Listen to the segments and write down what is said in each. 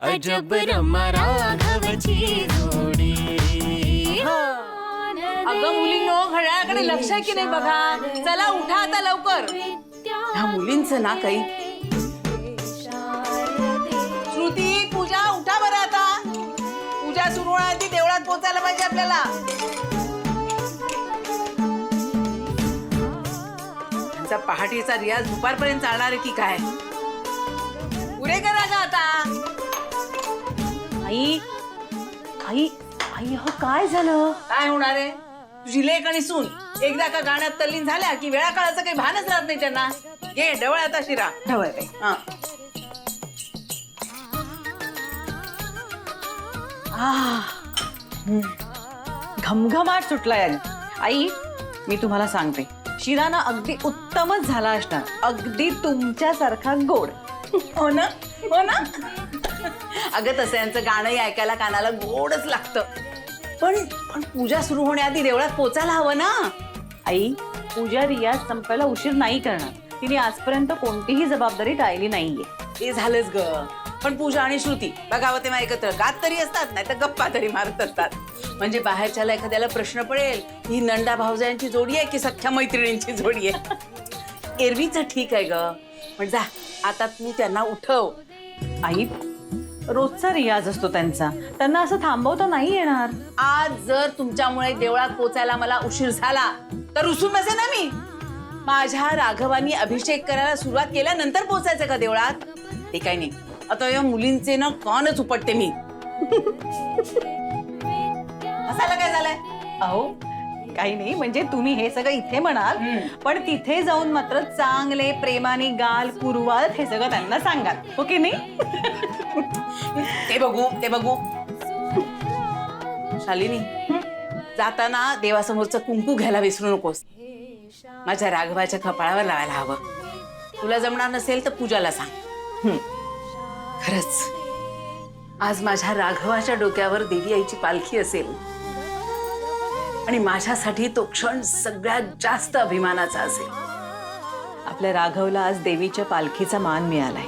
अजब रमा राघवची जोडी. अगं मुलींनो, घड्याळाकडे लक्ष आहे की नाही बघा. चला उठा आता लवकर. ह्या मुलींचं ना काही. श्रुती, पूजा, उठा बरं आता. पूजा सुरू होण्याआधी देवळात पोचायला पाहिजे आपल्याला. त्यांचा पहाटेचा रियाज दुपारपर्यंत चालणार आहे की काय? पुरे करा का आता. आई आई आई हो काय झालं? काय होणार आहे? तुझी लेक आणि सून एकदा का गाण्यात तल्लीन झाल्या की वेळा काळाचं काही भानच राहत नाही त्यांना. घे ढवळ आता शिरा. ढवळ घमघमाट सुटला याने. आई मी तुम्हाला सांगते, शिरा ना अगदी उत्तमच झाला असणार. अगदी तुमच्यासारखा गोड. हो ना, हो ना. अगं तसं यांचं गाणंही ऐकायला कानाला गोडच लागतं. पण पण पूजा सुरू होण्याआधी देवळात पोचायला हवं ना. आई पूजा रियाज संपायला उशीर नाही करणार. तिने आजपर्यंत कोणतीही जबाबदारी टाळली नाहीये. ते झालंच ग. पण पूजा आणि श्रुती बघावं तेव्हा एकत्र गात तरी असतात, नाही तर गप्पा तरी मारत असतात. म्हणजे बाहेरच्याला एखाद्याला प्रश्न पडेल, ही नंदा भावजायांची जोडी आहे की सख्या मैत्रिणींची जोडी आहे. एरवीच ठीक आहे ग. पण जा आता तू त्यांना उठव. आई रोजचा रियाज असतो त्यांचा, त्यांना असं थांबवता नाही येणार. आज जर तुमच्यामुळे देवळात पोचायला मला उशीर झाला तर रुसून बसे ना मी. माझ्या राघवानी अभिषेक करायला सुरुवात केल्यानंतर पोचायचं का देवळात? ते काही नाही. आता या मुलींचे ना कानच उपटते मी. असायला काय झालंय? अहो काही नाही, म्हणजे तुम्ही हे सगळं इथे म्हणाल, पण तिथे जाऊन मात्र चांगले प्रेमाने गाल कुरवाल हे सगळं त्यांना सांगाल, हो की नाही? ते बघू ते बघू. शालिनी, जाताना देवासमोरचं कुंकू घ्यायला विसरू नकोस. माझ्या राघवाच्या कपाळावर लावायला हवं. तुला जमणार नसेल तर पूजाला सांग. खरंच आज माझ्या राघवाच्या डोक्यावर देवी आईची पालखी असेल आणि माझ्यासाठी तो क्षण सगळ्यात जास्त अभिमानाचा असेल. आपल्या राघवला आज देवीच्या पालखीचा मान मिळालाय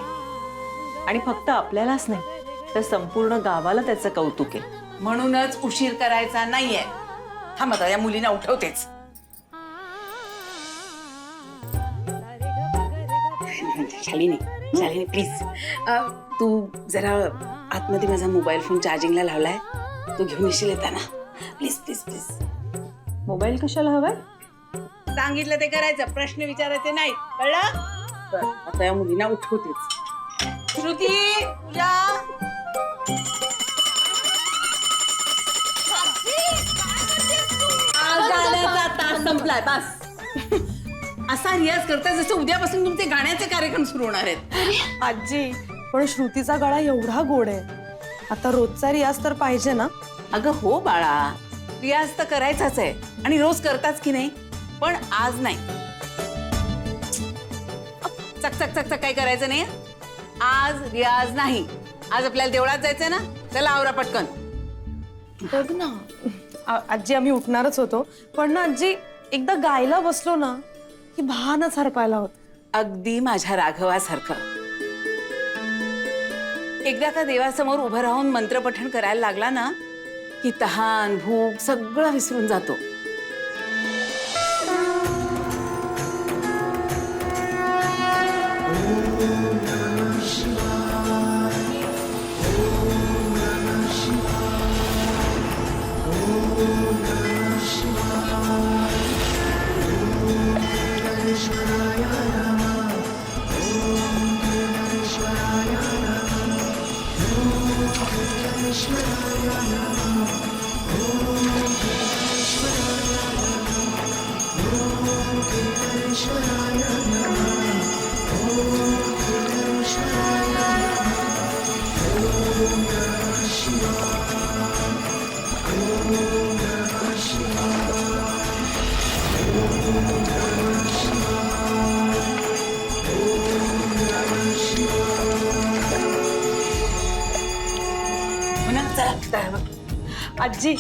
आणि फक्त आपल्यालाच नाही तर संपूर्ण गावाला त्याचं कौतुक आहे. म्हणूनच उशीर करायचा नाहीये. थांब आता या मुलींना उठवतेच. शालिनी शालिनी प्लीज, तू जरा आतमध्ये माझा मोबाईल फोन चार्जिंगला लावलाय, तू घेऊन येशील येताना. Please please please. मोबाईल कशाला हवाय? सांगितलं ते करायचं, प्रश्न विचारायचे नाही, कळलं? आता या मुलींना उठवतेच. श्रुती, पूजा. आज गाण्याचा तास संपलाय बस. असा रियाज करता जसं उद्यापासून तुमचे गाण्याचे कार्यक्रम सुरू होणार आहेत. आजी पण श्रुतीचा गळा एवढा गोड आहे, आता रोजचा रियाज तर पाहिजे ना. अगं हो बाळा, रियाज तर करायचाच आहे आणि रोज करताच की नाही, पण आज नाही. चक चक चक चक काही करायचं नाही. आज रियाज नाही. आज आपल्याला देवळात जायचंय ना. चला आवरा पटकन. बघ ना आजी, आम्ही उठणारच होतो, पण ना आजी एकदा गायला बसलो ना की भानच हरपायला होत. अगदी माझ्या राघवासारखं. एकदा का देवासमोर उभं राहून मंत्रपठण करायला लागला ना की तहान भूक सगळं विसरून जातो. आजी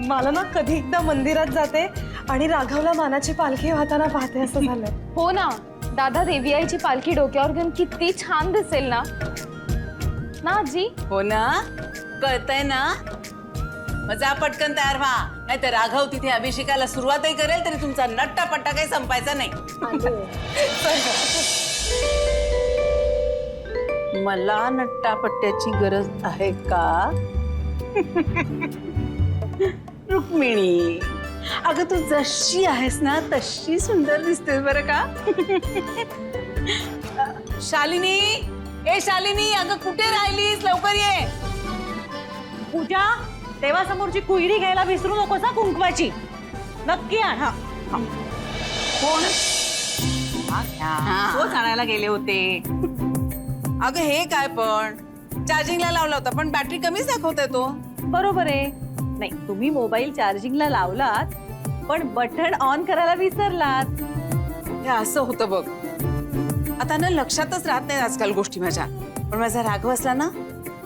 मला ना कधी एकदा मंदिरात जाते आणि राघवला मानाची पालखी वाहताना पाहते असं झालंय. हो ना, दादा देवी आईची पालखी डोक्यावर घेऊन किती छान दिसेल ना. ना आजी? हो ना, कळतंय ना? मग जा पटकन तयार व्हा, नाही तर राघव तिथे अभिषेकाला सुरुवातही करेल तरी तुमचा नट्टा पट्टा काही संपायचा नाही. मला नट्टापट्ट्याची गरज आहे का? रुक्मिणी, अगं तू जशी आहेस ना तशी सुंदर दिसतेस बरं का. शालिनी, ए शालिनी, अगं कुठे राहिलीस? लवकर ये. पूजा, देवासमोरची कुयरी घ्यायला विसरू नकोस हा कुंकवाची. नक्की आण. हा कोण? तोच आणायला गेले होते. अगं हे काय पण चार्जिंगला लावला होता पण बॅटरी कमीच दाखवतोय तो. बरोबर आहे. नाही, तुम्ही मोबाईल चार्जिंगला लावलात पण बटन ऑन करायला विसरलात. हे असं होतं बघ. आता ना लक्षातच राहत नाही आजकाल गोष्टी माझ्या. पण माझा राघव असला ना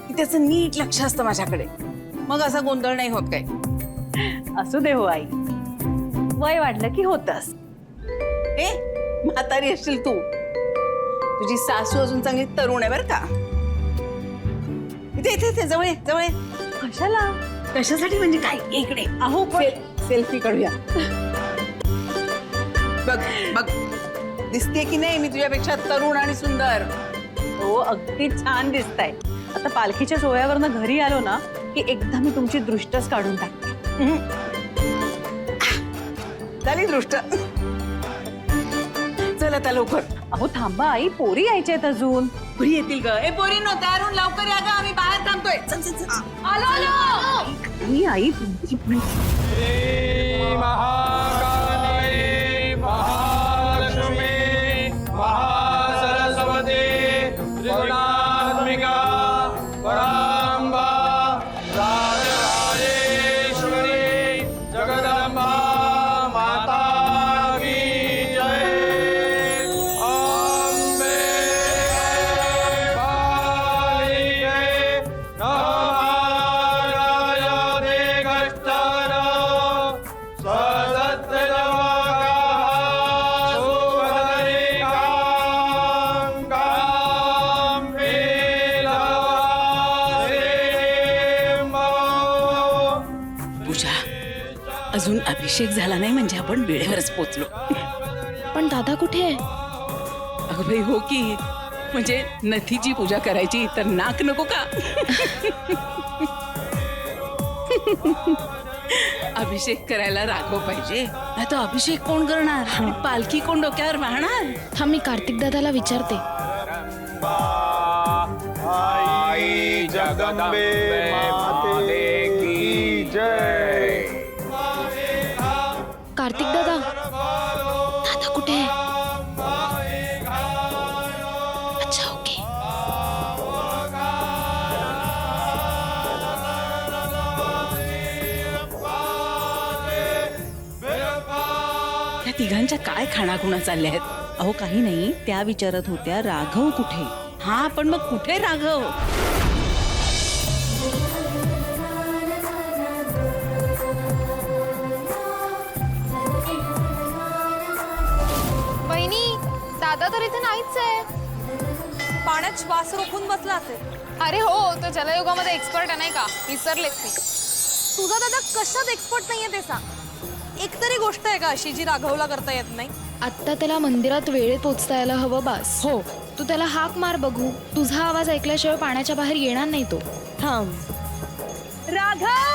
की त्याचं नीट लक्ष असतं माझ्याकडे. मग असा गोंधळ नाही होत काही. असू दे हो आई, वय वाढलं की होतस. ए म्हातारी असशील तू, तुझी सासू अजून चांगली तरुण आहे बरं का. इथे इथे इथे जवळ ये, जवळ ये. कशाला? कशासाठी म्हणजे काय? इकडे अहो पण सेल्फी काढूया. बघ बघ, दिसते की नाही मी तुझ्यापेक्षा तरुण आणि सुंदर? हो, अगदी छान दिसताय. आता पालखीच्या सोहळ्यावरनं घरी आलो ना की एकदा मी तुमची दृष्टच काढून टाकते. झाली दृष्ट. चल आता लवकर. अहो थांबा आई, पोरी यायच्या आहेत अजून. पोरी येतील ग. ए पोरींनो, तयार होऊन लवकर या ग, आम्ही बाहेर थांबतोय. चल चल चल. आलो आलो. ही आई तुमची महाकाली महालक्ष्मी महासरस्वती त्रिगुणात्मिका पराम्बा राजराजेश्वरी जगदम्बा माता की जय. अम्बे कालिके पूजा, अजून अभिषेक झाला नाही म्हणजे आपण वेळेवरच पोचलो. पण दादा कुठे आहे? अगं बाई हो की, म्हणजे नथीची पूजा करायची तर नाक नको का? अभिषेक करायला राघव पाहिजे, नाही तर अभिषेक कोण करणार? पालखी कोण डोक्यावर वाहणार? हा, मी कार्तिक दादाला विचारते. आई जगदम्बे माते की जय. कार्तिक दादा, दादा कुठे आहे? अच्छा, ओके. या तिघांच्या काय खाणाखुणा चालल्या आहेत? अहो काही नाही, त्या विचारत होत्या राघव कुठे. हा, पण मग कुठे राघव? वहिनी, दादा तर इथे नाहीच आहे. पाण्यात श्वास रोखून बसला असेल. अरे हो, तो जलयुगामध्ये एक्सपर्ट आहे नाही का, विसरलेत मी. तुझा दादा कशात एक्सपर्ट नाहीये ते सांग. एकतरी गोष्ट आहे का अशी जी राघवला करता येत नाही? आत्ता त्याला मंदिरात वेळेत पोचता यायला हवं बास. हो, तू त्याला हाक मार बघू. तुझा आवाज ऐकल्याशिवाय पाण्याच्या बाहेर येणार नाही तो. थांब. राघव,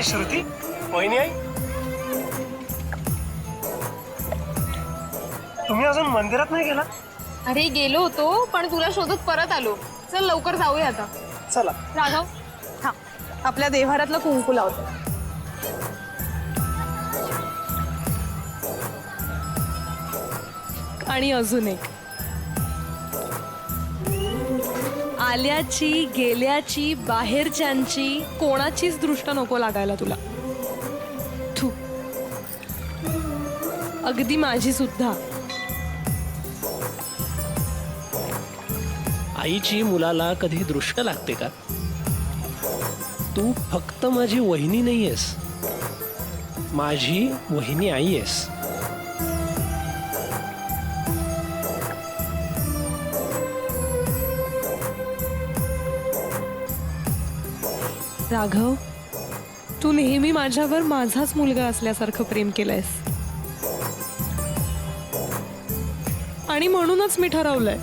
अरे श्रुती, वहिनी आई, तुम्ही अजून मंदिरात नाही गेला? अरे गेलो होतो पण तुला शोधत परत आलो. चल लवकर जाऊया आता. चला. राघव हा आपल्या देव्हाऱ्यातलं कुंकू लावतो. आणि अजून एक, आल्याची गेल्याची बाहेरच्यांची कोणाचीच दृष्ट नको लागायला तुला. थू, अगदी माझी सुद्धा. आईची मुलाला कधी दृष्ट लागते का? तू फक्त माझी वहिनी नाहीयेस, माझी वहिनी आई आहेस. राघव, तू नेहमी माझ्यावर माझाच मुलगा असल्यासारखं प्रेम केलंयस. आणि म्हणूनच मी ठरवलंय,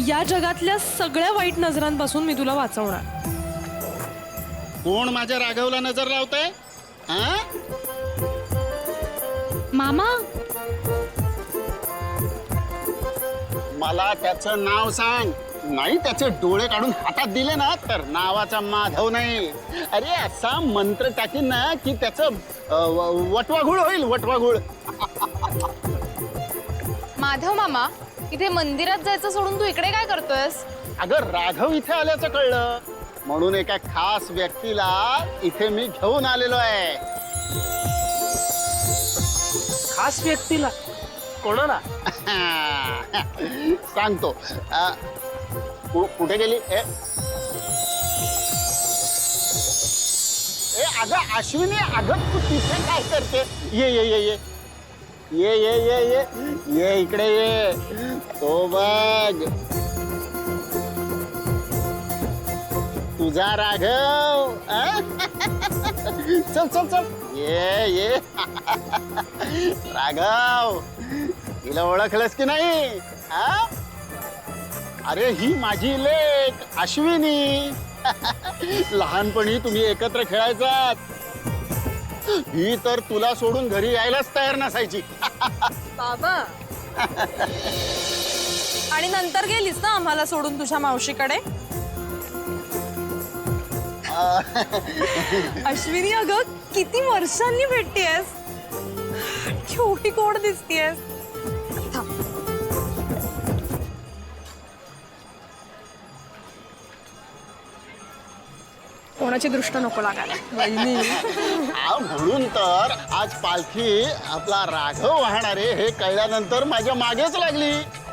या जगातल्या सगळ्या वाईट नजरांपासून मी तुला वाचवणार. कोण माझ्या राघवला नजर लावतंय? हा? मामा, मला त्याचं नाव सांग. नाही त्याचे डोळे काढून हातात दिले ना तर नावाचा माधव नाही. अरे असा मंत्र टाकीन ना की त्याचं वटवाघूळ होईल, वटवाघूळ. माधव मामा, इथे मंदिरात जायचं सोडून तू इकडे काय करतोयस? अगं राघव इथे आल्याचं कळलं म्हणून एका खास व्यक्तीला इथे मी घेऊन आलेलो आहे. खास व्यक्तीला? कोणाला? सांगतो. कुठे गेली? ए अगं अश्विनी, अगं तू तिथे काय करते? ये ये ये ये ये ये ये ये ये इकडे ये. तो बघ तुझा राघव. चल चल चल ये ये. राघव, तिला ओळखलंस की नाही? अरे ही माझी लेक अश्विनी. लहानपणी तुम्ही एकत्र खेळायचात. ही तर तुला सोडून घरी यायलाच तयार नसायची. बाबा, आणि नंतर गेलीस ना आम्हाला सोडून तुझ्या मावशीकडे. अश्विनी, अगं किती वर्षांनी भेटतेस, केवढी गोड दिसतेस. कोणाची दृष्ट नको लागायला. म्हणून तर आज पालखी आपला राघव वाहणारे हे कळल्यानंतर माझ्या मागेच लागली.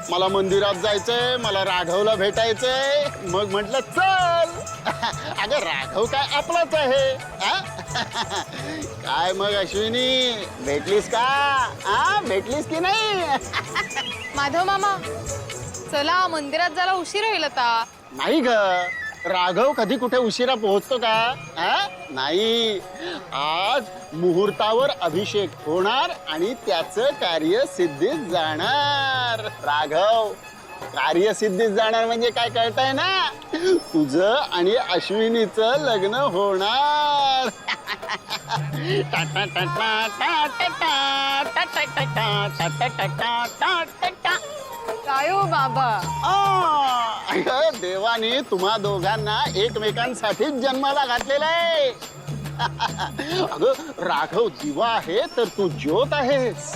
मला मंदिरात जायचंय, मला राघवला भेटायचंय. मग म्हटलं चल. अगं राघव काय आपलाच आहे. काय मग अश्विनी, भेटलीस का? भेटलीस की नाही? माधव मामा, चला मंदिरात जायला उशीर होईल आता. नाही ग, राघव कधी कुठे उशिरा पोहोचतो का? नाही. आज मुहूर्तावर अभिषेक होणार आणि त्याचं कार्य सिद्धीत जाणार. राघव कार्यसिद्धीत जाणार म्हणजे काय कळतंय ना? तुझं आणि अश्विनीचं लग्न होणार. काय हो बाबा? अगं देवाने तुम्हा दोघांना एकमेकांसाठीच जन्माला घातलेला आहे. अगं राघव दिवा आहे तर तू ज्योत आहेस.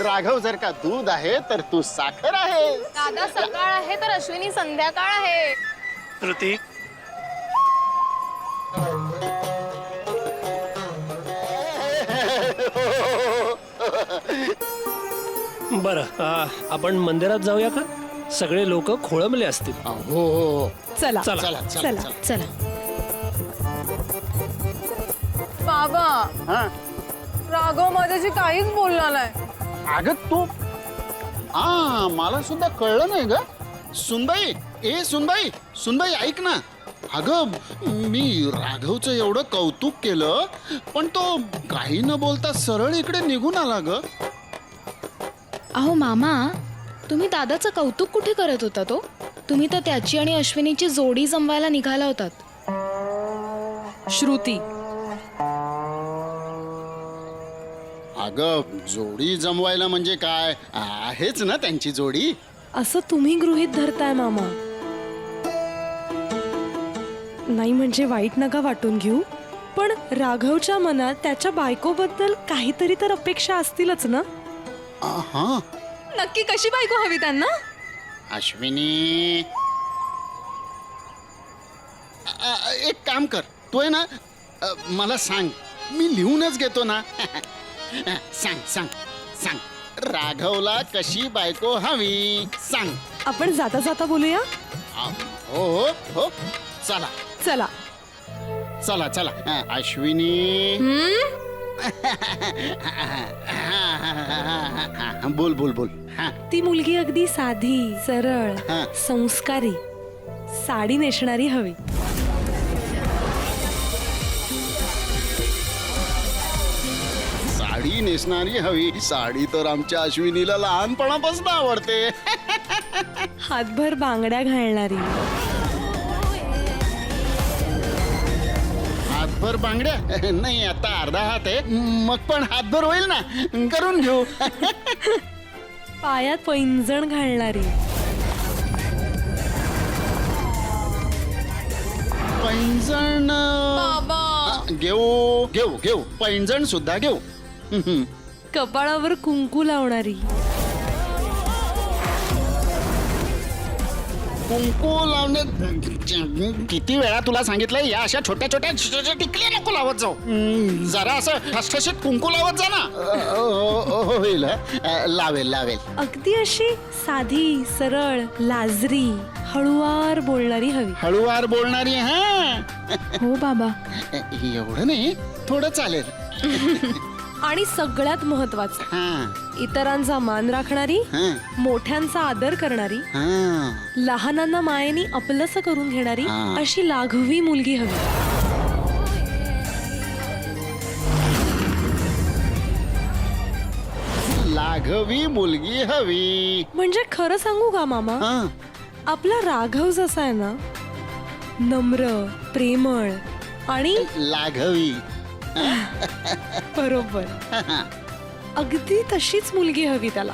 राघव जर का दूध आहे तर तू साखर आहेस. दादा सकाळ आहे तर अश्विनी संध्याकाळ आहे. श्रुती, बरं, आपण मंदिरात जाऊया का? सगळे लोक खोळंबले असतील. हो. चला चला. चला चला चला. बाबा, राघव माझ्याशी काहीच बोलला नाही. अगं तू मला सुद्धा कळलं नाही ग. सुनबाई, ए सुनबाई, सुनबाई ऐक ना. अगं मी राघवचं एवढं कौतुक केलं पण तो काही न बोलता सरळ इकडे निघून आला ग. अहो मामा, तुम्ही दादाचं कौतुक कुठे करत होता तो? तुम्ही तर त्याची आणि अश्विनीची जोडी जमवायला निघाला होतात. श्रुती, अगं जोडी जमवायला म्हणजे काय, आहेच ना त्यांची जोडी. असं तुम्ही गृहीत धरताय मामा. नाही म्हणजे वाईट नका वाटून घेऊ, पण राघवच्या मनात त्याच्या बायकोबद्दल काहीतरी तर अपेक्षा असतीलच ना. हा नक्की कशी बायको हवी त्यांना? अश्विनी, एक काम कर, तू आहे ना मला सांग, मी लिहूनच घेतो ना. सांग सांग सांग, राघवला कशी बायको हवी सांग. आपण जाता जाता बोलूया. हो हो हो, चला चला. चला चला. अश्विनी, बोल बोल बोल. हा ती मुलगी अगदी साधी, सरळ, हा. संस्कारी, साडी नेसणारी हवी. साडी नेसणारी हवी. साडी तर आमच्या अश्विनीला लहानपणापासून आवडते. हातभर बांगड्या घालणारी. हातभर बांगड्या नाही, आता अर्धा हात आहे, मग पण हातभर होईल ना, करून घेऊ. पायात पैंजण घालणारी. पैंजण घेऊ घेऊ घेऊ, पैंजण सुद्धा घेऊ. कपाळावर कुंकू लावणारी. कुंकू लावणे किती वेळा तुला सांगितलं, या अशा छोट्या छोट्या टिकल्या नको लावत जाऊ. जरा असं ठसठशीत कुंकू लावत जा ना. होईल, लावेल लावेल. अगदी अशी साधी, सरळ, लाजरी, हळुवार बोलणारी हवी. हळूवार बोलणारी. हा हो बाबा. एवढं नाही, थोडं चालेल. आणि सगळ्यात महत्वाचं, हा इतरांचा मान राखणारी, हा मोठ्यांचा आदर करणारी, हा. लहानांना मायेने आपलंसं करून घेणारी हा. अशी लाघवी मुलगी हवी. लाघवी मुलगी हवी. म्हणजे खरं सांगू का मामा, हा आपला राघव जसा आहे ना, नम्र, प्रेमळ आणि लाघवी. बरोबर, अगदी तशीच मुलगी हवी त्याला.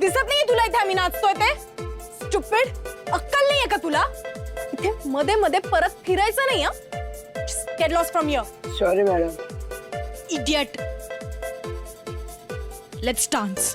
दिसत नाहीये तुला इथे आम्ही नाचतोय ते? स्टुपिड, अक्कल नाहीये का तुला? इथे मध्ये मध्ये परत फिरायचं नाही. Get lost from here. Sorry madam. Idiot. Let's dance.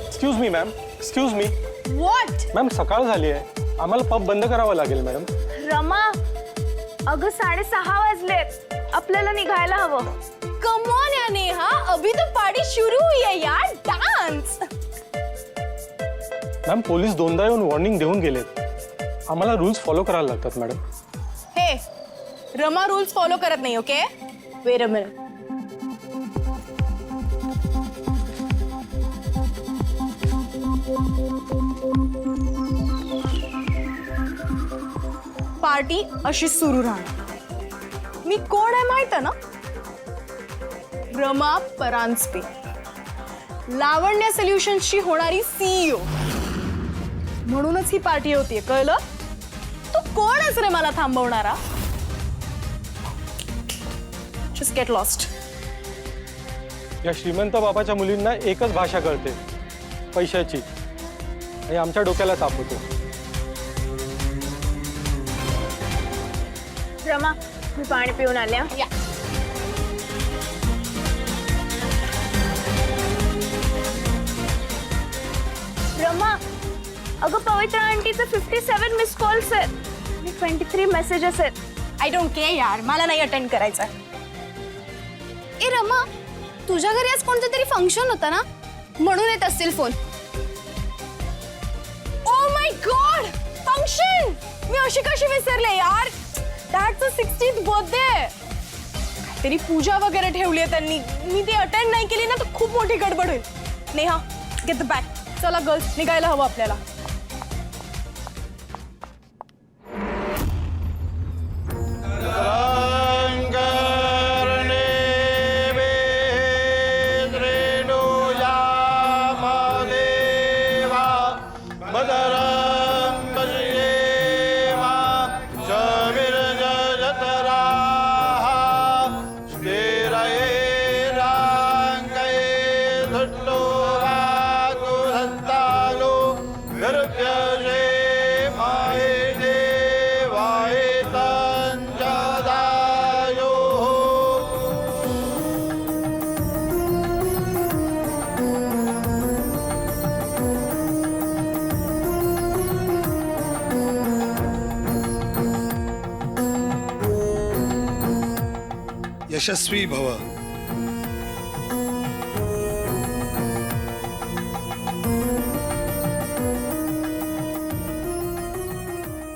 Excuse me ma'am, excuse me. What? Ma'am सकाळ झाली आहे, आम्हाला पब बंद करावं लागेल मॅडम. रमा, अगं 6:30 वाजलेत, आपल्याला निघायला हवं. कम ऑन या नेहा, अभी तो पार्टी शुरू हुई है यार. डान्स. मॅम पोलीस 2दा येऊन वॉर्निंग देऊन गेलेत, आम्हाला रूल्स फॉलो करायला लागतात मॅडम. हे, रमा रूल्स फॉलो करत नाही. Okay, weight a minute. Party अशीच सुरू राहणार. मी कोण आहे माहित आहे ना? रमा परांजपे, लावण्य सोल्युशन्सची होणारी सीईओ. म्हणूनच ही पार्टी होतीये, कळलं? तू कोण आहेस रे मला थांबवणारा? Just get lost. या श्रीमंत बाबाच्या मुलींना एकच भाषा कळते, पैशाची, आणि आमच्या डोक्याला ताप होतो. रमा, मी पाणी पिऊन आले. या. रमा, अगं पवित्र आंटीचे 57 मिस कॉल्स आहेत आणि 23 मेसेजेस आहेत. आय डोंट केअर यार, मला नाही अटेंड करायचं. ए रमा, तुझ्या घरी आज कोणतं तरी फंक्शन होतं ना, म्हणून येत असतील phone. Oh my god, function! मी अशी कशी विसरले यार. That's 60th birthday. तरी पूजा वगैरे ठेवली आहे त्यांनी. मी ती अटेंड नाही केली ना तर खूप मोठी गडबड होईल. Neha, get the bag. चला गर्ल्स, निघायला हवं आपल्याला. यशस्वी भव.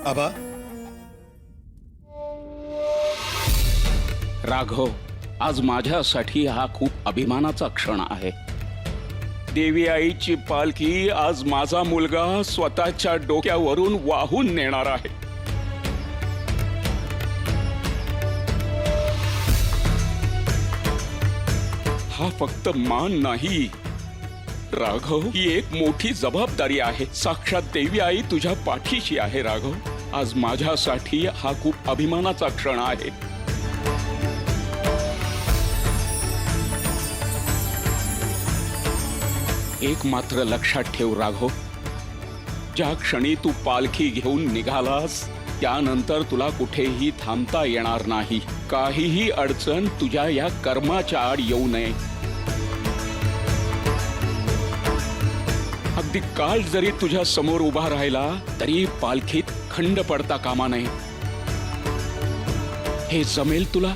आबा, राघव, आज माझ्यासाठी हा खूप अभिमानाचा क्षण आहे. देवी आईची पालखी आज माझा मुलगा स्वतःच्या डोक्यावरून वाहून नेणार आहे. हा फक्त मान नाही राघव, ही एक मोठी जबाबदारी आहे. साक्षात देवी आई तुझ्या पाठीशी आहे राघव. आज माझ्यासाठी हा खूप अभिमानाचा क्षण आहे. एक मात्र लक्षात ठेव राघव, ज्या क्षणी तू पालखी घेऊन निघालास त्यानंतर तुला कुठेही थांबता येणार नाही. काहीही अडचण तुझ्या या कर्माच्या आड येऊ नये. अगदी काळ जरी तुझ्या समोर उभा राहिला तरी पालखीत खंड पडता कामा नये. हे जमेल तुला?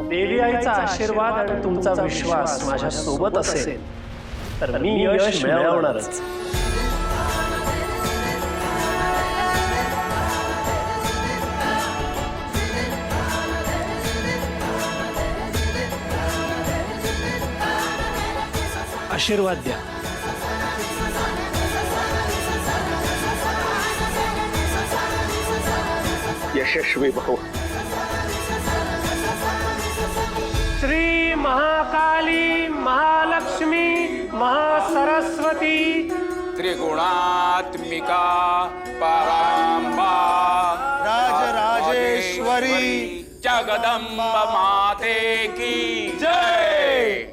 देवी आईचा आशीर्वाद आणि तुमचा विश्वास माझ्या सोबत असेल तर मी यश मिळवणारच. आशीर्वाद द्या. यशस्वी भव. श्री महाकाली, महालक्ष्मी, महासरस्वती, त्रिगुणात्मिका परांबा, राजराजेश्वरी, जगदंब माते की जय.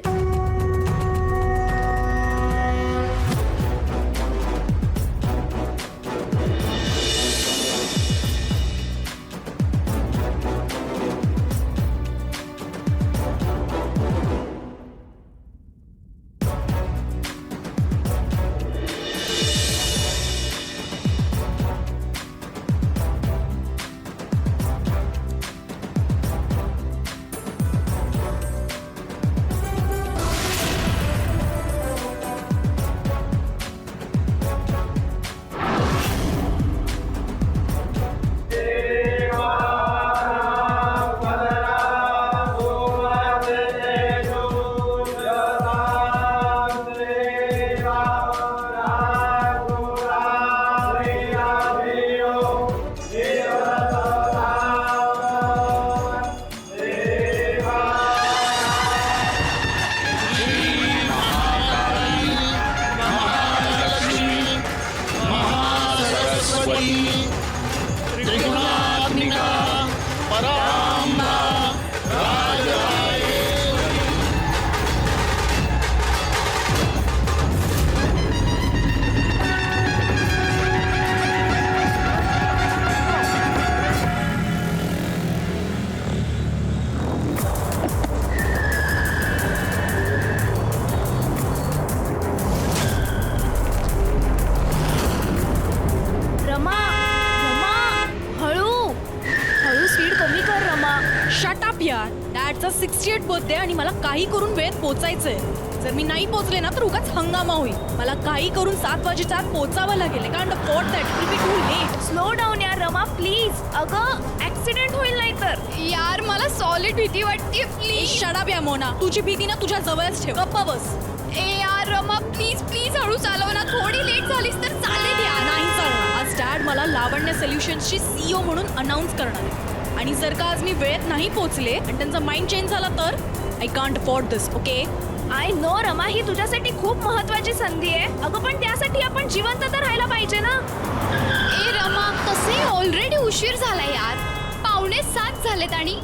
भगवती त्रिगुणात्मिका परांबा राजराजेश्वरी. रमा रमा हळू हळू स्पीड कमी कर रमा. शट अप यार. डॅडचा 68 बर्थडे आणि मला काही करून वेळेत पोचायचंय. जर मी नाही पोचले ना तर उगाच हंगामा होईल. मला काही करून 7 वाजेच्या आत पोचावं लागेल. कारण फोर्ट that will be too late. Slow down यार रमा प्लीज. अगं ऍक्सिडेंट होईल नाही तर. यार मला सॉलिड भीती वाटते. प्लीज शट अप या मोना. तुझी भीती ना तुझ्या जवळच ठेव. गप्पा बस. ए यार रमा प्लीज प्लीज हळू चालव ना. थोडी लेट झालीस तर चालेल यार. नाही चालणार. आज डॅड मला लावण्य सोल्युशन्सची CEO म्हणून अनाऊन्स करणार आहे. आणि जर का आज मी वेळेत नाही पोहोचले आणि त्यांचा माइंड चेंज झाला तर I can't afford this. Okay. I know Rama ही तुझ्यासाठी खूप महत्वाची संधी आहे. अगं पण त्यासाठी आपण जिवंत तर राहायला पाहिजे ना. ए रमा तसे ऑलरेडी उशीर झालाय यार. 6:45 झालेत आणि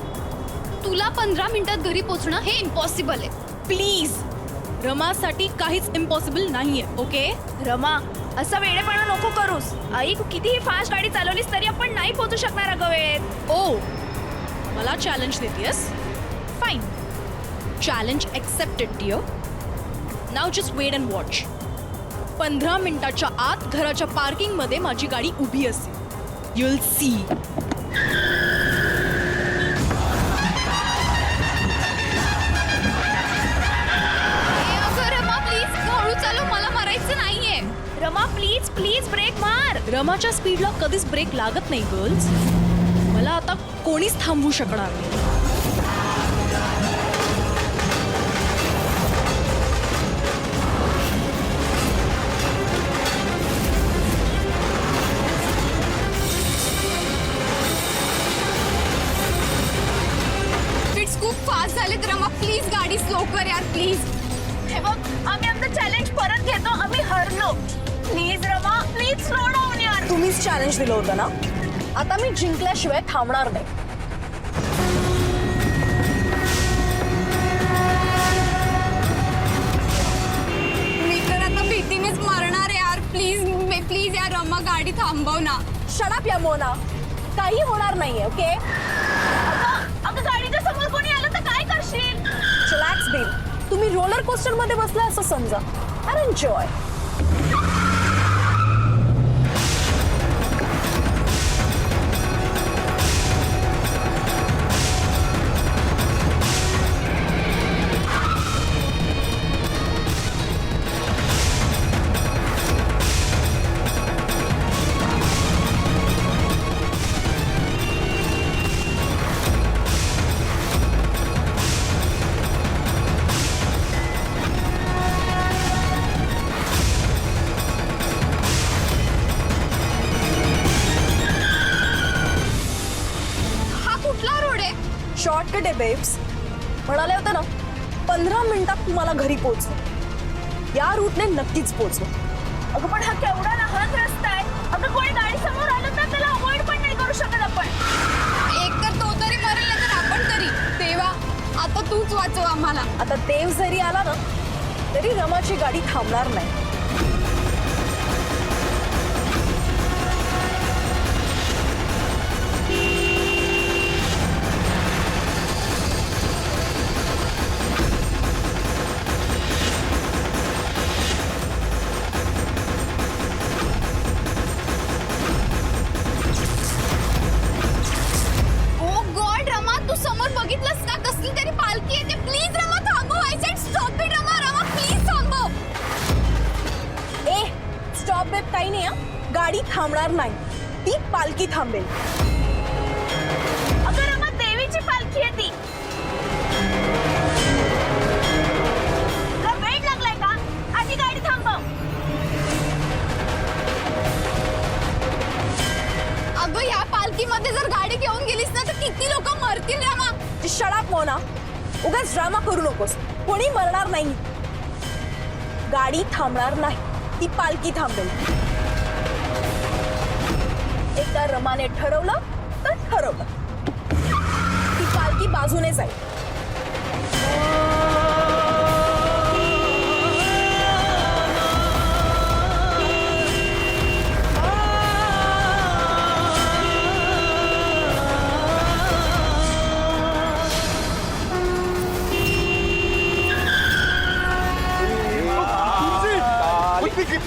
तुला 15 मिनिटात घरी पोहोचणं हे इम्पॉसिबल आहे. प्लीज. रमासाठी काहीच इम्पॉसिबल नाहीये. ओके. रमा असं वेळेपणा नको करूस. आई तू कितीही फास्ट गाडी चालवलीस तरी आपण नाही पोहोचू शकणार अगं वेळेत. ओ मला चॅलेंज देतेस. Fine. Challenge accepted dear. Now just wait and watch. 15 मिनिटाच्या आत घराच्या पार्किंगमध्ये माझी गाडी उभी असेल. You'll see. Rama please please brake मार. रमाच्या स्पीडला कधीच ब्रेक लागत नाही गर्ल्स. मला आता कोणीच थांबवू शकणार नाही. फिट्स खूप फास्ट झाले. रमा प्लीज गाडी स्लो कर यार प्लीज. हे बघ आम्ही आमचं चॅलेंज परत घेतो. आम्ही हरलो. Please Rama please slow down यार. तुम्हीच चॅलेंज दिलं होतं ना. आता मी जिंकल्याशिवाय थांबणार नाही. मी तर आता भीतीनेच मरणार यार. प्लीज यार रमा गाडी थांबव ना. शट या मोना. काही होणार नाहीये. ओके. अगं गाडीच्या समोर कोणी आलं तर काय करशील. चिलॅक्स बेल. तुम्ही रोलर कोस्टर मध्ये बसला असं समजा. And enjoy. शॉर्टकट आहे बेब्स. म्हणाले होते ना 15 मिनिटात तुम्हाला घरी पोहोचू. या रूटने नक्कीच पोहोचू. अगं पण हा केवढा लहान रस्ता आहे. अगं कोणी गाडी समोर आलं तर त्याला अवॉइड पण नाही करू शकत आपण. एक तर तो तरी मरेल नाही तर आपण तरी. तेव्हा आता तूच वाचव आम्हाला. आता देव जरी आला ना तरी रमाची गाडी थांबणार नाही. काही नाही. गाडी थांबणार नाही. ती पालखी थांबेल. अगं रमा देवीची पालखी आहे ती. तुला वेळ लागलाय का. आधी गाडी थांबव. अगं या पालखीमध्ये जर गाडी घेऊन गेलीस ना तर किती लोक मरतील रमा. शट मोना. उगाच ड्रामा करू नकोस. कोणी मरणार नाही. गाडी थांबणार नाही. ती पालखी थांबेल. एकदा रमाने ठरवलं तर ठरवलं, ती पालखी बाजूने जाईल.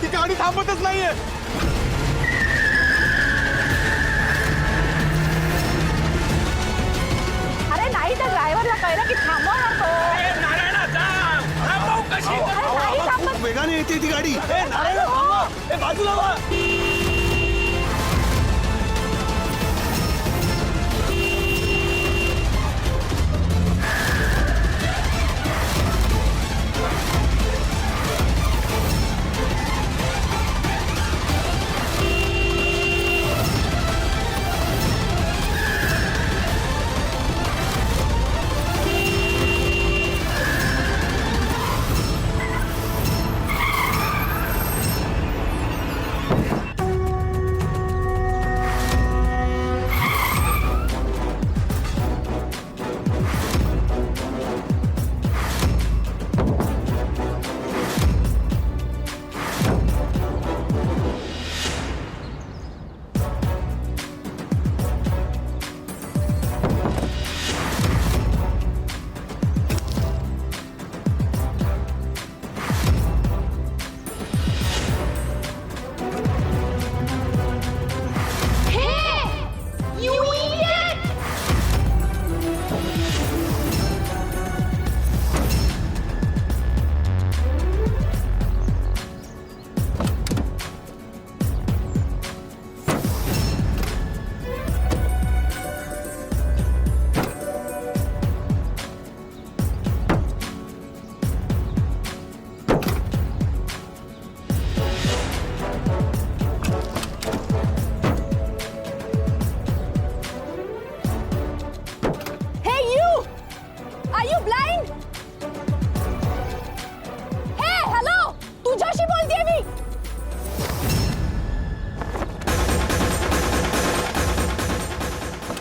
ती गाडी थांबतच नाहीये. अरे नाही, त्या ड्रायव्हरला कळलं की थांबवणार तो. अरे नाही थांबत. वेगाने येते ती गाडी. बाजूला वा.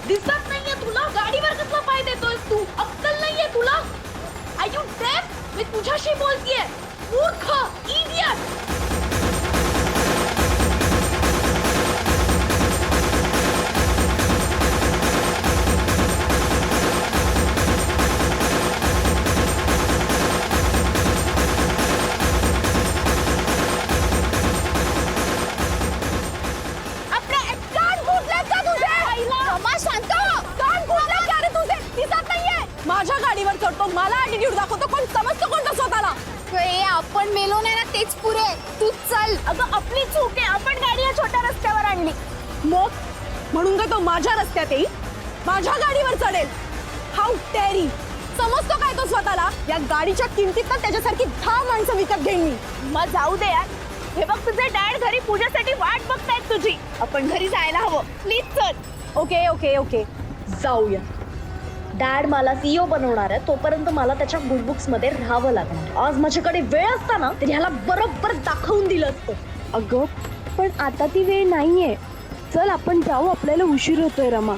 दिसत नाहीये तुला? गाडीवर कसला पाय देतोय तू? अक्कल नाहीये तुला? आर यू डेफ? मी तुझ्याशी बोलतेय, मूर्ख, इडियट. माझ्या गाडीवर चढतो, मला ॲटिट्यूड दाखवतो, पण समजतो कोणतं स्वतःला? आपण मेलो नाही ना, तेच पुरे. तू चल. अगं आपली चूक आहे, आपण गाडी या छोट्या रस्त्यावर आणली. मग म्हणून काय तो माझ्या रस्त्यात येईल, माझ्या गाडीवर चढेल? How Terry. समजतो काय तो स्वतःला? या गाडीच्या किमतीत तर त्याच्यासारखी 10 माणसं विकत घेईन मी. मग जाऊ दे यार. हे बघ, तुझे डॅड घरी पूजेसाठी वाट बघतायत तुझी. आपण घरी जायला हवं. प्लीज चल. ओके ओके ओके, जाऊया. डॅड मला सीईओ बनवणार आहे, तोपर्यंत मला त्याच्या गुड बुक्स मध्ये राहावं लागणार. आज माझ्याकडे वेळ असता ना, तर ह्याला बरोबर दाखवून दिलं असतं. अगं पण आता ती वेळ नाहीये. चल आपण जाऊ, आपल्याला उशीर होतोय रमा.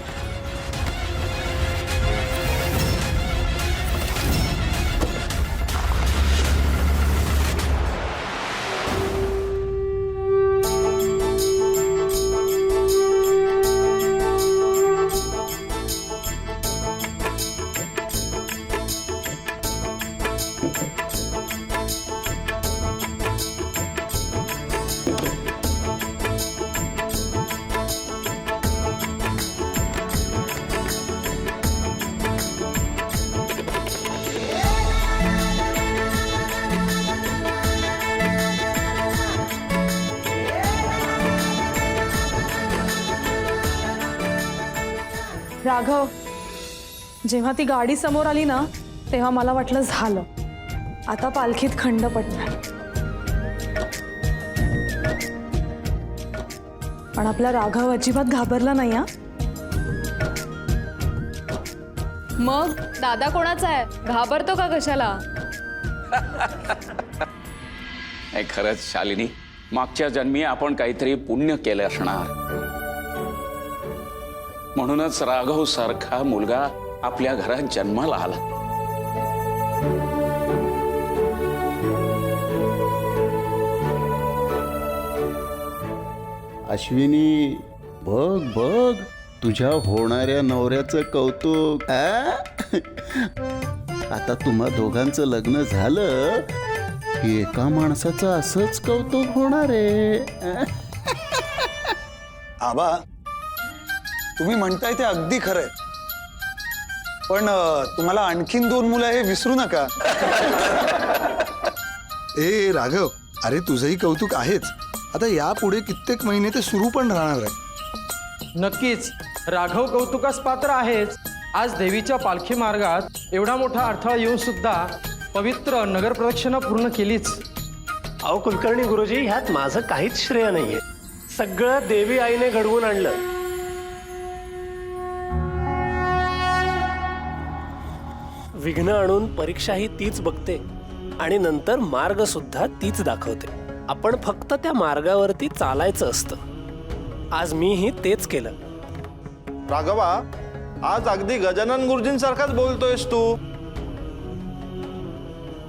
राघव, जेव्हा ती गाडी समोर आली ना, तेव्हा मला वाटलं झालं, आता पालखीत खंड पडणार. पण आपला राघव अजिबात घाबरला नाही. हा, मग दादा कोणाचा आहे? घाबरतो का कशाला? नाही, खरंच शालिनी, मागच्या जन्मी आपण काहीतरी पुण्य केलं असणार. म्हणूनच राघव सारखा मुलगा आपल्या घरात जन्माला आला. अश्विनी, बघ बघ तुझ्या होणाऱ्या नवऱ्याचं कौतुक. आता तुम्हा दोघांचं लग्न झालं की एका माणसाचं असंच कौतुक होणार आहे. आबा, तुम्ही म्हणताय ते अगदी खरंय, पण तुम्हाला आणखीन 2 मुलं हे विसरू नका. ए राघव, अरे तुझंही कौतुक आहेच. आता यापुढे कित्येक महिने ते सुरू पण राहणार आहे. नक्कीच राघव कौतुकास पात्र आहेच. आज देवीच्या पालखी मार्गात एवढा मोठा अडथळा येऊन सुद्धा पवित्र नगर प्रदक्षिणा पूर्ण केलीच. अहो कुलकर्णी गुरुजी, ह्यात माझं काहीच श्रेय नाहीये. सगळं देवी आईने घडवून आणलं. विघ्न आणून परीक्षाही तीच बघते आणि नंतर मार्ग सुद्धा तीच दाखवते. आपण फक्त त्या मार्गावरती चालायचं असतं. आज मीही तेच केलं. राघवा, आज अगदी गजानन गुरुजींसारखाच बोलतोयस तू.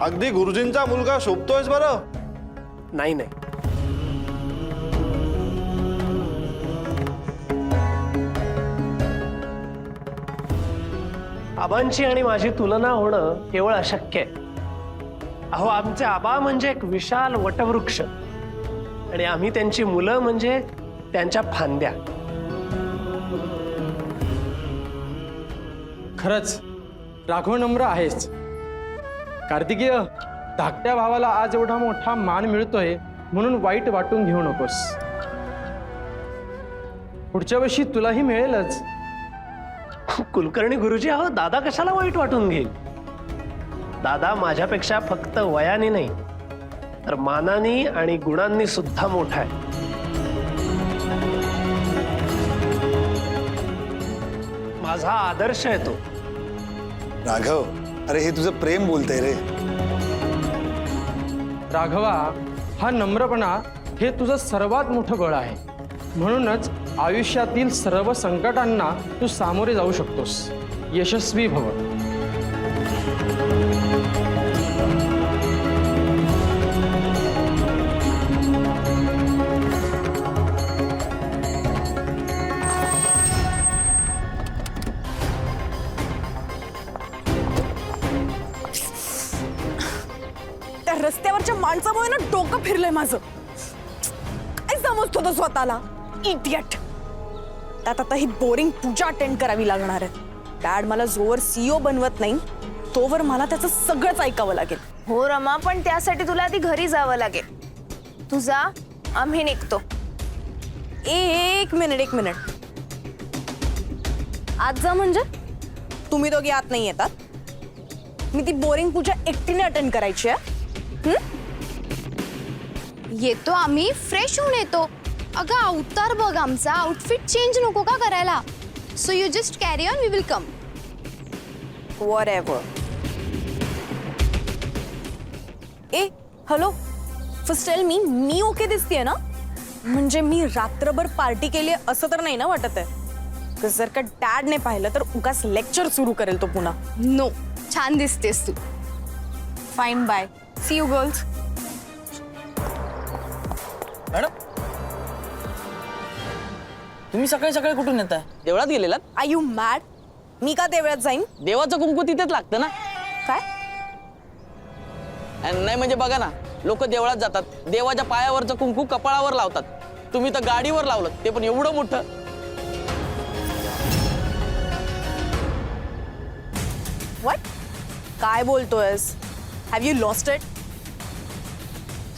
अगदी गुरुजींचा मुलगा शोभतोयस बरं. नाही नाही, आबांची आणि माझी तुलना होणं केवळ अशक्य आहे. अहो, आमचे आबा म्हणजे एक विशाल वटवृक्ष आणि आम्ही त्यांची मुलं म्हणजे त्यांच्या फांद्या. खरंच राघव नम्र आहेच. कार्तिकीय, धाकट्या भावाला आज एवढा मोठा मान मिळतोय म्हणून वाईट वाटून घेऊ नकोस. पुढच्या वर्षी तुलाही मिळेलच. कुलकर्णी गुरुजी, अहो दादा कशाला वाईट वाटून घेईल. दादा माझ्यापेक्षा फक्त वयाने नाही तर मानानी आणि गुणांनी सुद्धा मोठा आहे. माझा आदर्श आहे तो. राघव, अरे हे तुझं प्रेम बोलतंय रे. राघवा, हा नम्रपणा हे तुझं सर्वात मोठं बळ आहे. म्हणूनच आयुष्यातील सर्व संकटांना तू सामोरे जाऊ शकतोस. यशस्वी भव. त्या रस्त्यावरच्या माणसामुळे ना डोकं फिरलंय माझं. काय समजतो तो स्वतःला, इडियट. त्यात आता ही बोरिंग पूजा अटेंड करावी लागणार आहे. डॅड मला जोवर सीईओ बनवत नाही तोवर मला त्याचं सगळंच ऐकावं लागेल. हो रमा, पण त्यासाठी तुला आधी घरी जावं लागेल. तू जा, आम्ही निघतो. एक मिनिट. आज जा म्हणजे तुम्ही दोघी आत नाही येतात. मी ती बोरिंग पूजा एकटीने अटेंड करायची आहे. येतो आम्ही, फ्रेश होऊन येतो. अगं अवतार बघ आमचा, आउटफिट चेंज नको का करायला. So you just carry on, we will come. Whatever. ए hello, first tell me okay दिसतेय ना. म्हणजे मी रात्रभर पार्टी केली असं तर नाही ना वाटत आहे. जर का डॅडने पाहिलं तर उगाच लेक्चर सुरू करेल तो पुन्हा. नो, छान दिसतेस तू. Fine, bye, see you girls. Madam, तुम्ही सकाळी सकाळी कुठून येताय? देवळात गेलेलात? R you mad? मी का देवळात जाईन? देवाचं कुंकू तिथेच लागतं ना. काय? नाही म्हणजे बघा ना, लोक देवळात जातात, देवाच्या पायावरचं कुंकू कपाळावर लावतात. तुम्ही तर गाडीवर लावलं, ते पण एवढं मोठं. व्हॉट? काय बोलतोयस? Have you lost it?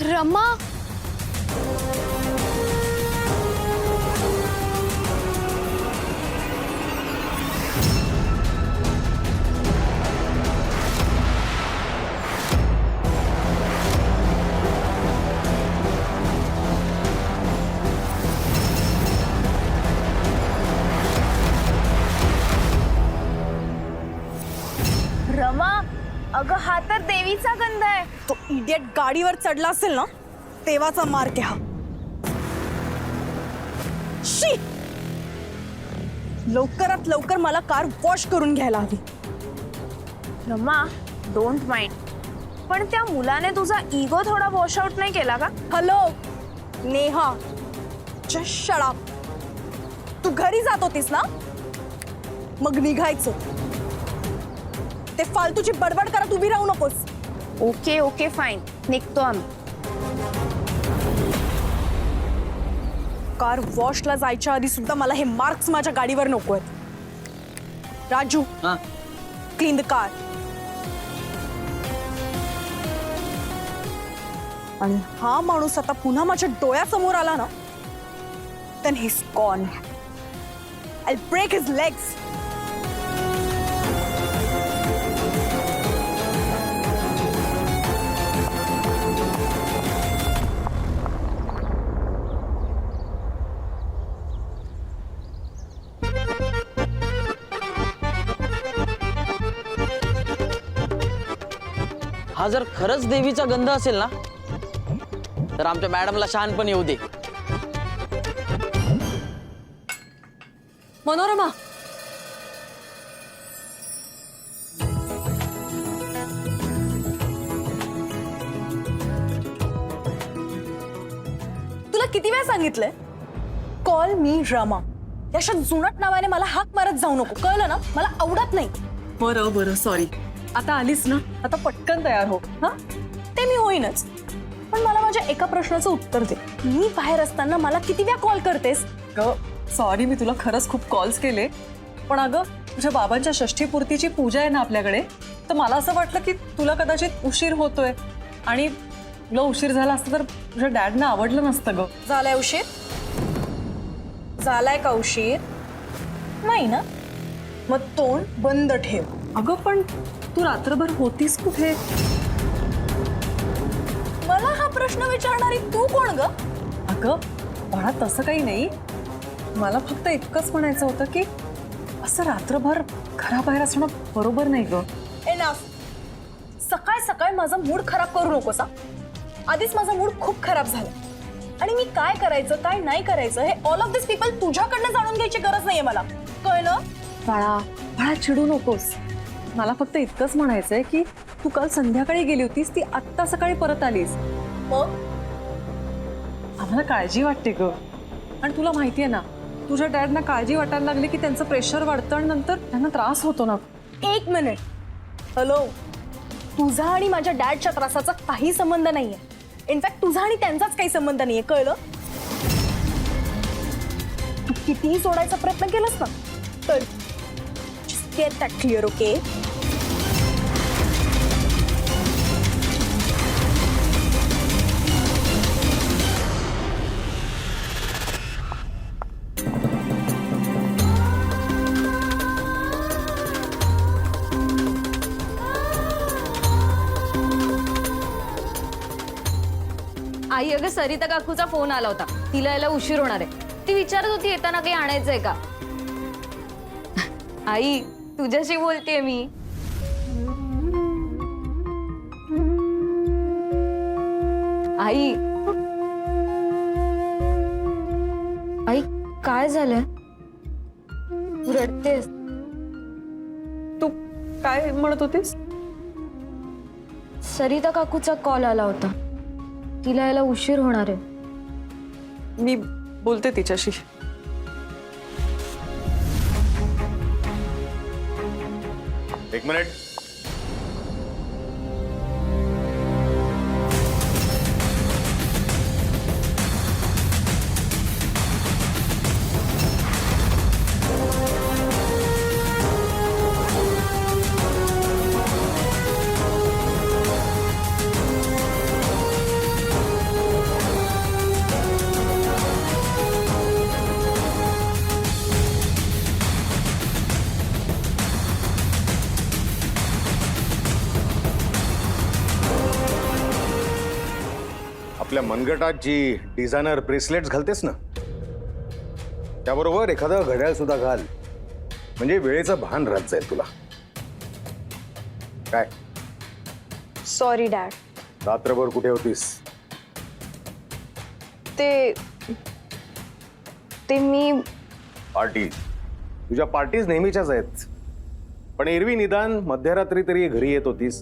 Rama, Rama, अगं हा तर देवीचा गंध आहे. तो इडियट गाडीवर चढला असेल ना तेव्हाचा मार्ग हा. शी. लवकरात लवकर मला कार वॉश करून घ्यायला हवी. रम्मा डोंट माइंड, पण त्या मुलाने तुझा इगो थोडा वॉश आउट नाही केला का? Hello Neha, just shut up. तू घरी जात होतीस ना, मग निघायचं. ते फालतूची बडबड करत उभी राहू नकोस. ओके ओके फाईन, निघतो आम्ही. कार वॉशला जायच्या आधी सुद्धा मला हे मार्क्स माझ्या गाडीवर नको आहेत. Raju, clean the car. आणि हा माणूस आता पुन्हा माझ्या डोळ्यासमोर आला ना, then he's gone. I'll break his legs. हा जर खरंच देवीचा गंध असेल ना, तर आमच्या मॅडमला शहाणपण येऊ दे. मनोरमा, तुला किती वेळा सांगितलंय, कॉल मी रमा. याच्या जुनाट नावाने मला हाक मारत जाऊ नको, कळलं ना? मला आवडत नाही. बरं बरं सॉरी. आता आलीस ना, आता पटकन तयार हो. हा, ते मी होईनच, पण मला माझ्या एका प्रश्नाचं उत्तर दे. मी बाहेर असताना मला किती वेळा कॉल करतेस? सॉरी, मी तुला खरंच खूप कॉल्स केले, पण अगं तुझ्या बाबांच्या षष्ठीपूर्तीची पूजा आहे ना आपल्याकडे, तर मला असं वाटलं की तुला कदाचित उशीर होतोय आणि तुला उशीर झाला असता तर तुझ्या डॅडना आवडलं नसतं ग. झालाय उशीर? झालाय का उशीर? नाही ना, मग तोंड बंद ठेव. अगं पण तू रात्रभर होतीस कुठे? मला हा प्रश्न विचारणारी तू कोण ग? अगं बाळा, तसं काही नाही. मला फक्त इतकंच म्हणायचं होतं की असं रात्रभर घराबाहेर असणं बरोबर नाही ग. एनफ. सकाळ सकाळ माझा मूड खराब करू नकोस. आधीच माझा मूड खूप खराब झाला आणि मी काय करायचं काय नाही करायचं हे ऑल ऑफ दिस पीपल तुझ्याकडनं जाणून घ्यायची गरज नाहीये मला, कळलं? बाळा बाळा, चिडू नकोस. मला फक्त इतकंच म्हणायचंय की तू काल संध्याकाळी गेली होतीस, ती आत्ता सकाळी परत आलीस. मग आम्हाला काळजी वाटते ग. आणि तुला माहितीये ना, तुझ्या डॅडना काळजी वाटायला लागली की त्यांचं प्रेशर वाढतं आणि नंतर त्यांना त्रास होतो ना. एक मिनिट. हॅलो, तुझा आणि माझ्या डॅडच्या त्रासाचा काही संबंध नाहीये. इनफॅक्ट तुझा आणि त्यांचाच काही संबंध नाहीये, कळलं? तू कितीही सोडायचा प्रयत्न केलास ना, तर just get that clear, okay? आई, अगं सरिता काकूचा फोन आला होता. तिला यायला उशीर होणार आहे. ती विचारत होती येताना काही आणायचंय का. आई, तुझ्याशी बोलतेय मी. आई आई काय झालंय? तू रडतेस? तू काय म्हणत होतीस? सरिता काकूचा कॉल आला होता. तिला यायला उशीर होणार आहे. मी बोलते तिच्याशी. एक मिनिट. आपल्या मनगटात जी डिझायनर ब्रेसलेट्स घालतेस ना, त्याबरोबर एखादं घड्याळ सुद्धा घाल, म्हणजे वेळेचं भान राहत जाईल तुला. काय सॉरी डॅड. रात्रभर कुठे होतीस? ते मी पार्टी तुझ्या पार्टीज नेहमीच्याच आहेत, पण एरवी निदान मध्यरात्री तरी घरी येत होतीस.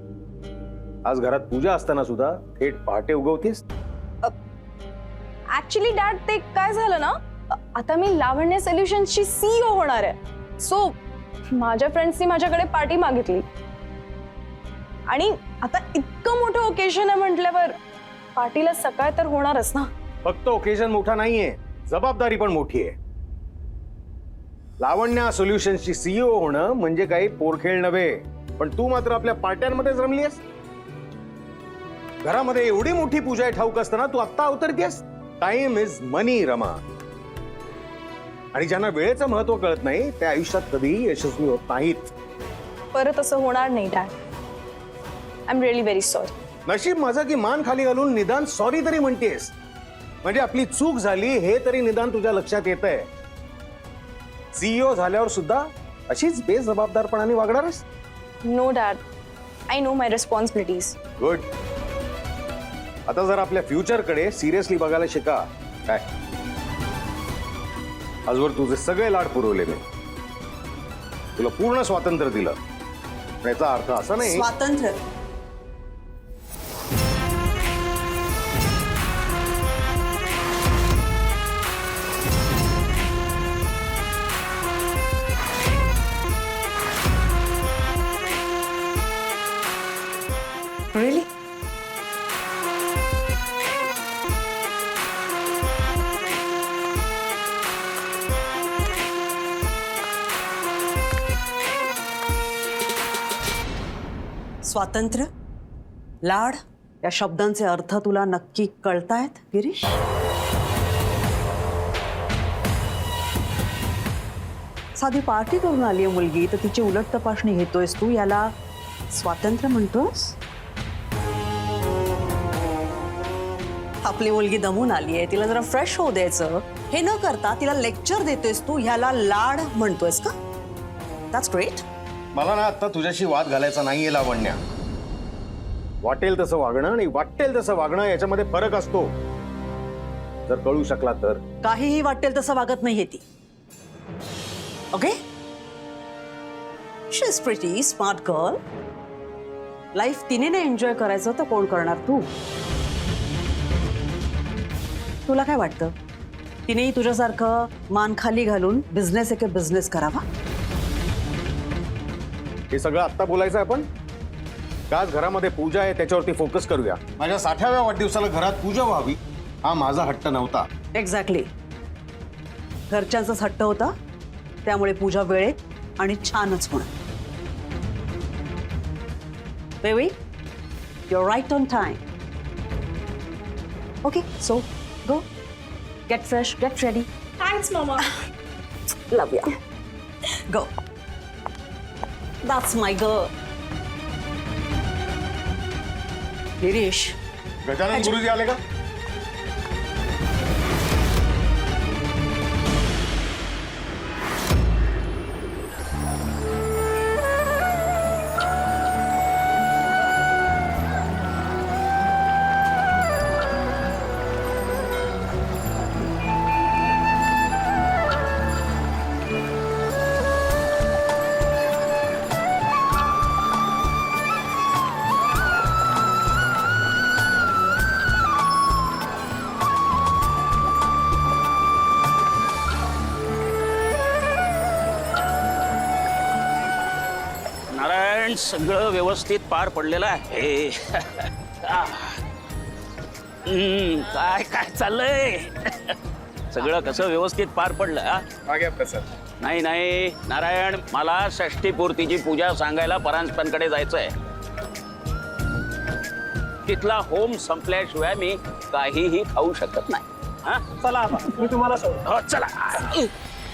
आज घरात पूजा असताना सुद्धा थेट पहाटे उगवतीस. ऍक्च्युली डॅड ते काय झालं ना, आता मी लावण्य सोल्युशन्सची CEO होणार आहे. सो माझ्या फ्रेंड्सनी माझ्याकडे पार्टी मागितली आणि आता इतकं मोठं ओकेजन आहे म्हटल्यावर पार्टीला सकाळ तर होणारच ना. फक्त ओकेजन मोठा नाहीये, जबाबदारी पण मोठी आहे. लावण्या सोल्युशन्सची CEO होणं म्हणजे काही पोरखेळ नव्हे. पण तू मात्र आपल्या पार्ट्यांमध्येच रमलीस. घरामध्ये एवढी मोठी पूजा आहे ठाऊक असताना तू आत्ता अवतरतीयस. टाइम इज मनी रमा. आणि ज्यांना वेळेचं महत्व कळत नाही ते आयुष्यात कधीही यशस्वी होत नाहीत. परत असं होणार नाही dad. I am really very sorry. नशीब माझं की मान खाली घालून निदान सॉरी तरी म्हणतेस. म्हणजे आपली चूक झाली हे तरी निदान तुझ्या लक्षात येत आहे. CEO झाल्यावर सुद्धा अशीच बेजबाबदारपणाने वागणारच. No dad, I know my responsibilities. Good. आता जर आपल्या फ्युचरकडे सिरियसली बघायला शिका. काय आजवर तुझे सगळे लाड पुरवले मी, तुला पूर्ण स्वातंत्र्य दिलं. पण याचा अर्थ असा नाही स्वातंत्र्य Really? स्वातंत्र्य, लाड या शब्दांचे अर्थ तुला नक्की कळतायत गिरीश? साधी पार्टी करून आली आहे मुलगी तर तिची उलट तपासणी घेतोयस तू, याला स्वातंत्र्य म्हणतोस? आपली मुलगी दमून आली आहे, तिला जरा फ्रेश होऊ द्यायचं. हे न करता तिला लेक्चर देतोयस तू, ह्याला लाड म्हणतोयस का? That's great. मला ना आता तुझ्याशी वाद घालायचा नाहीये लावण्या. वाटेल तसं वागणं आणि वाटेल तसं वागणं याच्यामध्ये फरक असतो. जर कळू शकला तर. काहीही वाटेल तसं वागत नाहीये ती. Okay, she is pretty smart girl. Life तिने नाही एन्जॉय करायचं तर कोण करणार? तू. तुला काय वाटतं तिनेही तुझ्यासारखं मान खाली घालून बिझनेस एके बिझनेस करावा? हे सगळं आत्ता बोलायचं आपण? आज घरामध्ये पूजा आहे त्याच्यावरती फोकस करूया. माझ्या 60व्या वाढदिवसाला घरात पूजा व्हावी हा माझा हट्ट नव्हता. एक्झॅक्टली. घरच्यांचाच हट्ट होता, त्यामुळे पूजा वेळेत आणि छानच होणार. Baby, you're right on time. Okay, so go. Get fresh, get ready. Thanks mama. Love you. Go. That's my girl. Girish, Gajanan Guruji आले का? नारायण, सगळं व्यवस्थित पार पडलेलं आहे. काय काय चाललंय? सगळं कसं व्यवस्थित पार पडलं? नाही नाही नारायण, मला षष्टीपूर्तीची पूजा सांगायला परांजपेंकडे जायचंय. तिथला होम संपल्याशिवाय मी काहीही खाऊ शकत नाही. हा, चला मी तुम्हाला हो चला.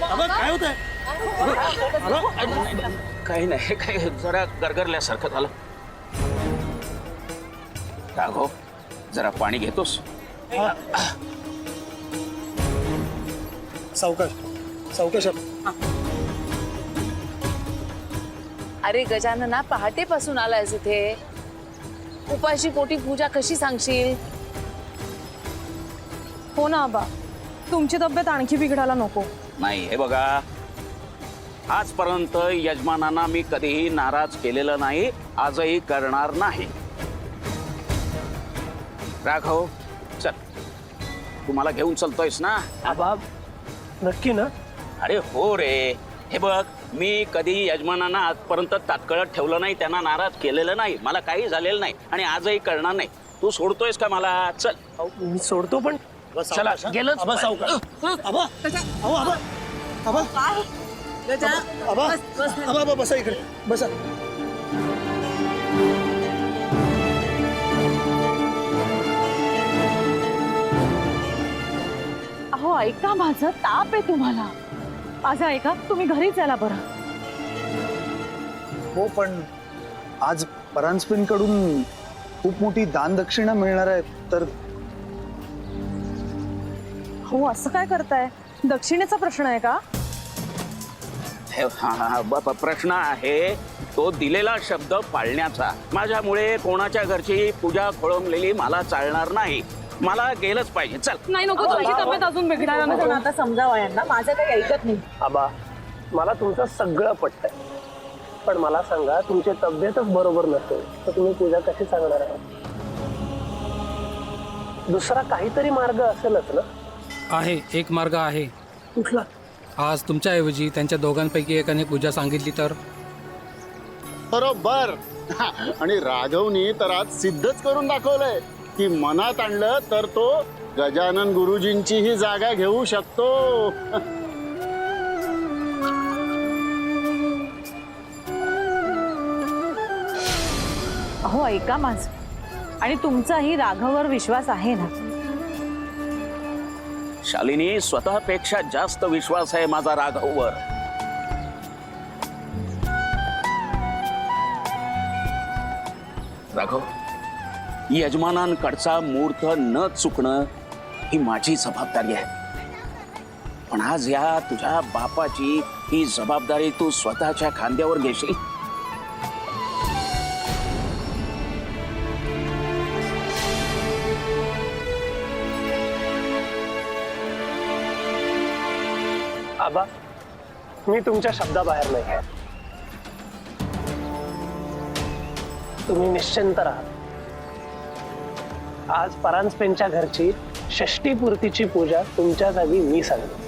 काय होतंय? काही नाही, काही जरा गरगरल्यासारखं झालं. राघव, जरा पाणी घेतोस? सावकाश सावकाश. अरे गजानना, पहाटेपासून आलायस इथे. उपाशी पोटी पूजा कशी सांगशील? हो ना आबा, तुमची तब्येत आणखी बिघडायला नको. नाही, हे बघा, आजपर्यंत यजमानांना मी कधीही नाराज केलेलं नाही, आजही करणार नाही. राघव चल, तू मला घेऊन चलतोयस ना? आबा नक्की ना? अरे हो रे. हे बघ, मी कधी यजमानांना आजपर्यंत तात्काळ ठेवलं नाही, त्यांना नाराज केलेलं नाही, मला काही झालेलं नाही आणि आजही करणार नाही. तू सोडतोयस का मला? चल. मी सोडतो पण चला गेलंच. बसा इकडे बसा. अहो ऐका, माझं ताप आहे तुम्हाला. माझं ऐका, तुम्ही घरी चला बरं. हो पण आज परांजपेंकडून खूप मोठी दान दक्षिणा मिळणार आहे, तर हो असं काय करताय? दक्षिणेचा प्रश्न आहे का? प्रश्न आहे तो दिलेला शब्द पाळण्याचा. माझ्यामुळे कोणाच्या घरची पूजा खोळंबलेली मला चालणार नाही. मला गेलंच पाहिजे. चल. नाही नको, तुमची तब्येत अजून बिघडायला. आता समजावा यांना, माझं काही ऐकत नाही. आबा मला तुमचं सगळं पटतंय, पण मला सांगा, तुमची तब्येतच बरोबर नसेल तर तुम्ही पूजा कशी सांगणार आहात? दुसरा काहीतरी मार्ग असेलच ना? आहे, एक मार्ग आहे. कुठला? आज तुमच्याऐवजी त्यांच्या दोघांपैकी एकाने पूजा सांगितली तर? बरोबर. आणि राघवनी तर आज सिद्धच करून दाखवलंय की मनात आणलं तर तो गजानन गुरुजींचीही जागा घेऊ शकतो. अहो ऐका माझं, आणि तुमचाही राघववर विश्वास आहे ना? शालिनी, स्वतःपेक्षा जास्त विश्वास आहे माझा राघववर. राघव, यजमानांकडचा मुहूर्त न चुकणं ही माझी जबाबदारी आहे. पण आज या तुझ्या बापाची ही जबाबदारी तू स्वतःच्या खांद्यावर घेशील? आबा मी तुमच्या शब्दाबाहेर नाही आहे. तुम्ही निश्चिंत राहा. आज परांजपेंच्या घरची षष्टीपूर्तीची पूजा तुमच्या जागी मी सांगतो.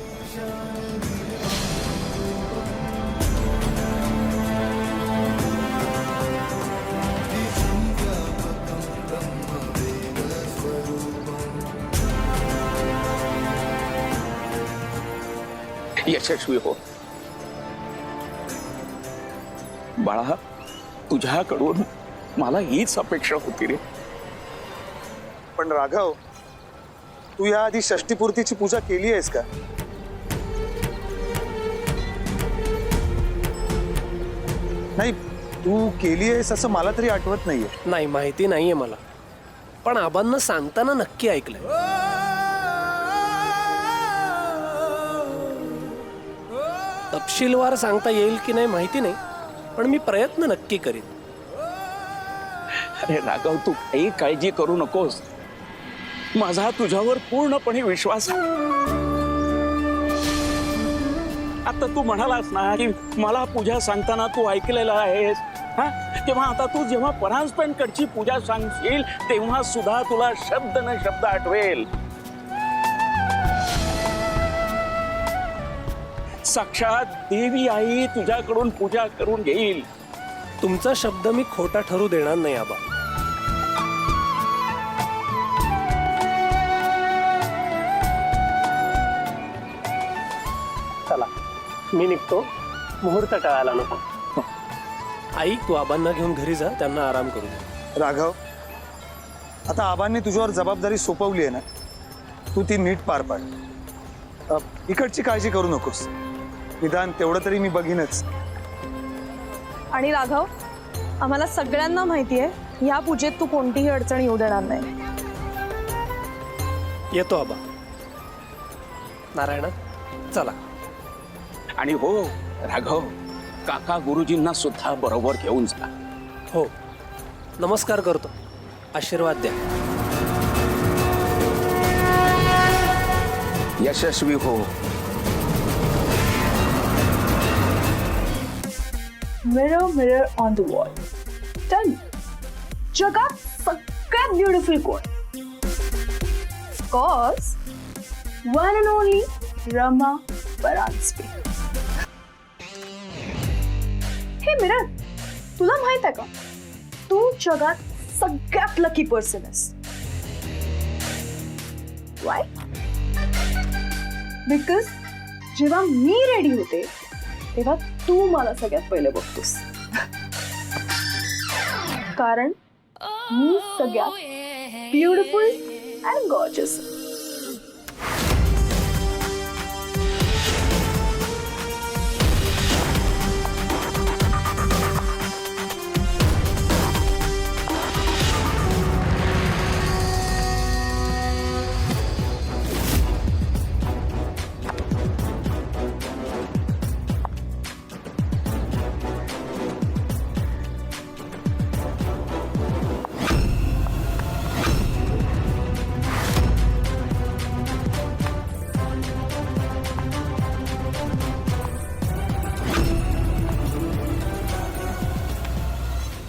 यशस्वी हो. बाळा, तुझ्याकडून मला हीच अपेक्षा होती रे. पण राघव, तू याआधी षष्टीपूर्तीची पूजा केली आहेस का? नाही, तू केली आहेस असं मला तरी आठवत नाहीये. नाही, माहिती नाहीये मला, पण आबांना सांगताना नक्की ऐकलंय. तपशीलवार सांगता येईल की नाही माहिती नाही, पण मी प्रयत्न नक्की करीन. अरे राघव, तू काही काळजी करू नकोस. माझा तुझ्यावर पूर्णपणे विश्वास आहे. आता तू म्हणालास ना की मला पूजा सांगताना तू ऐकलेलं आहेस, तेव्हा आता तू जेव्हा परांजपेंकडची पूजा सांगशील तेव्हा सुद्धा तुला शब्द न शब्द आठवेल. साक्षात देवी आई तुझ्याकडून पूजा करून घेईल. तुमचा शब्द मी खोटा ठरू देणार नाही आबा. चला मी निघतो, मुहूर्त टळायला नको. आई तू आबांना घेऊन घरी जा, त्यांना आराम करू दे. राघव, आता आबांनी तुझ्यावर जबाबदारी सोपवली आहे ना, तू ती नीट पार पाड. इकडची काळजी करू नकोस. निदान तेवढं तरी मी बघीनच. आणि राघव, आम्हाला सगळ्यांना माहिती आहे या पूजेत तू कोणतीही अडचण येऊ देणार नाही. येतो आबा. नारायणा चला. आणि हो राघव, काका गुरुजींना सुद्धा बरोबर घेऊन जा. हो, नमस्कार करतो, आशीर्वाद द्या. यशस्वी हो. Mirror mirror on the wall, tell me, जगात सगळ्यात ब्युटिफुल कोण? Of course one and only Rama Paranjpe. हे मिरर, तुला माहित आहे का, तू जगात सगळ्यात लकी पर्सन आहेस. वाय? बिकॉज जेव्हा मी रेडी होते तेव्हा तू मला सगळ्यात पहिले बघतोस. कारण मी सगळ्यात ब्युटिफुल अँड गॉर्जियस.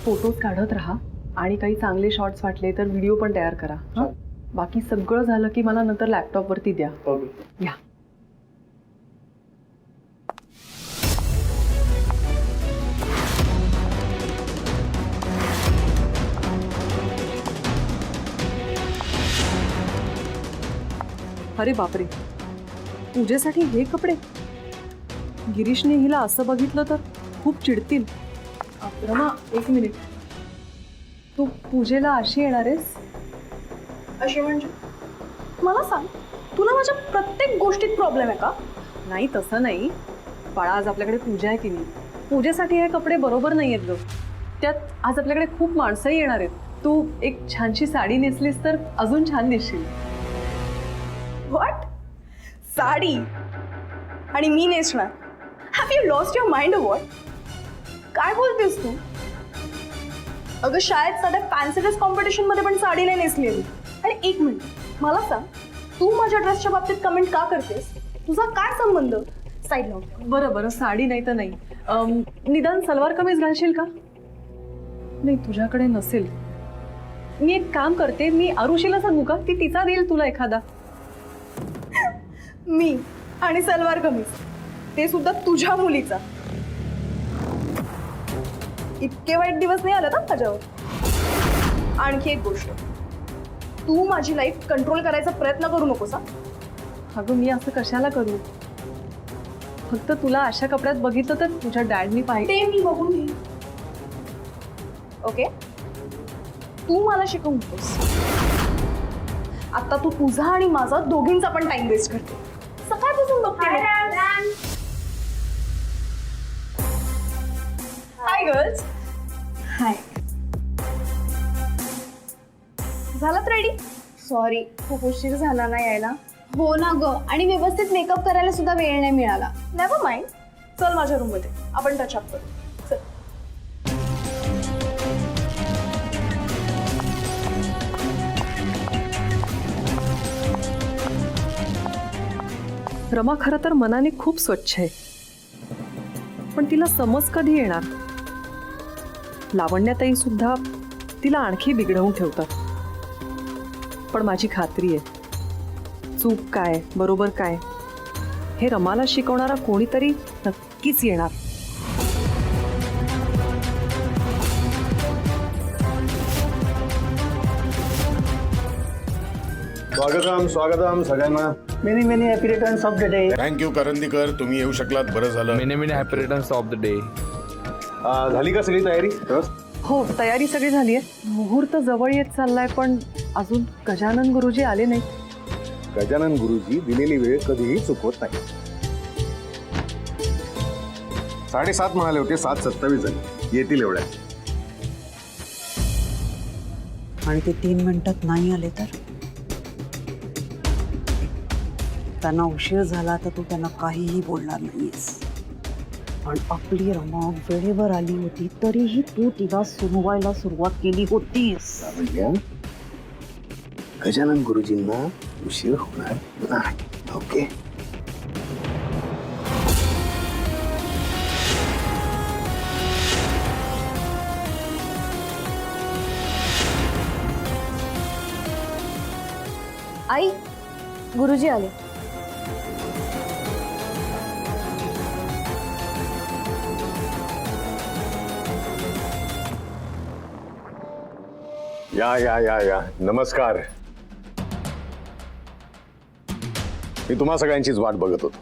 फोटोज काढत राहा आणि काही चांगले शॉट्स वाटले तर व्हिडिओ पण तयार करा. हं? बाकी सगळं झालं की मला नंतर लॅपटॉपवरती द्या. या. अरे बापरे, पूजेसाठी हे कपडे? गिरीशने हिला असं बघितलं तर खूप चिडतील. रमा, एक मिनिट, तू पूजेला अशी येणार आहेस? अशी म्हणजे? मला सांग, तुला माझ्या प्रत्येक गोष्टीत प्रॉब्लेम आहे का? नाही, तसं नाही. बाळा, आज आपल्याकडे पूजा आहे की नाही, पूजेसाठी हे कपडे बरोबर नाही आहेत ग. त्यात आज आपल्याकडे खूप माणसंही येणार आहेत. तू एक छानशी साडी नेसलीस तर अजून छान दिसशील. व्हॉट? साडी आणि मी नेसणार? Have you lost your mind or what? काय बोलतेस तू? अगं, शाळेत साध्या फॅन्सी ड्रेस कॉम्पिटिशन मध्ये पण साडी नाही नेसली आहे. आणि एक मिनिट, मला सांग, तू माझ्या ड्रेसच्या बाबतीत कमेंट का करतेस? तुझा काय संबंध? साईड लाव. बरं बरं, साडी नाही तर नाही, निदान सलवार कमीज घालशील का? नाही, तुझ्याकडे नसेल. मी एक काम करते, मी आरुषीला सांगू का? ती तिचा देईल तुला एखादा. मी आणि सलवार कमीज, ते सुद्धा तुझ्या मुलीचा. इतके वाईट दिवस नाही आले ना माझ्यावर. आणखी एक गोष्ट, तू माझी लाईफ कंट्रोल करायचा प्रयत्न करू नकोस. अगं, मी असं कशाला करू? फक्त तुला अशा कपड्यात बघितलं तर तुझ्या डॅडनी पाहिजे. ते मी बघून घेईन. ओके, तू मला शिकवू नकोस. आता तू तुझा आणि माझा दोघींचा पण टाइम वेस्ट करते. सकाळपासून बघते. Hi girls. हाय. झालात रेडी? सॉरी, खूप उशीर झाला ना यायला. हो ना ग, आणि व्यवस्थित मेकअप करायला सुद्धा वेळ नाही मिळाला. नेव्हर माइंड, चल माझ्या रूम मध्ये, आपण टचअप करू. चल. रमा खरं तर मनाने खूप स्वच्छ आहे, पण तिला समज कधी येणार? लावण्यातही सुद्धा तिला आणखी बिघडवून ठेवतात. पण माझी खात्री आहे, चूक काय बरोबर काय हे रमाला शिकवणारा कोणीतरी नक्कीच येणार. स्वागतम स्वागतम सगळ्यांना. Many many happy returns of the day. Thank you Karandikar, तुम्ही येऊ शकलात, बरं झालं. Many many happy returns of the day. झाली का सगळी तयारी? हो, तयारी सगळी झाली आहे. मुहूर्त जवळ येत चाललाय, पण अजून गजानन गुरुजी आले नाही. गजानन गुरुजी दिलेली वेळ कधीही चुकवत नाही. 7:30 म्हणाले होते, 7:27 झाली. येतील एवढ्या. आणि ते 3 मिनिटात नाही आले तर त्यांना उशीर झाला तर तू त्यांना काहीही बोलणार नाहीस. पण आपली रमा वेळेवर आली होती तरीही तू तिला सुनवायला सुरुवात केली होतीस. गजानन गुरुजींना उशीर होणार नाही. ओके. आई गुरुजी आले. या नमस्कार. मी तुम्हा सगळ्यांचीच वाट बघत होतो.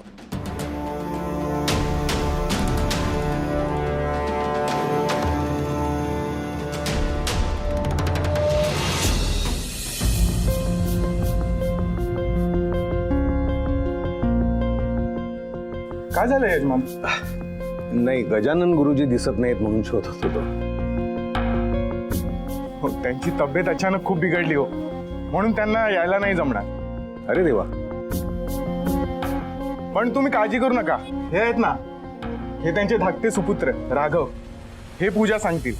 काय झालंय यजमान? नाही, गजानन गुरुजी दिसत नाहीत म्हणून शोधत होतो. त्यांची तब्येत अचानक खूप बिघडली हो, म्हणून त्यांना यायला नाही जमणार. अरे देवा. पण तुम्ही काळजी करू नका, हे आहेत ना, हे त्यांचे धाकटे सुपुत्र राघव, हे पूजा सांगतील.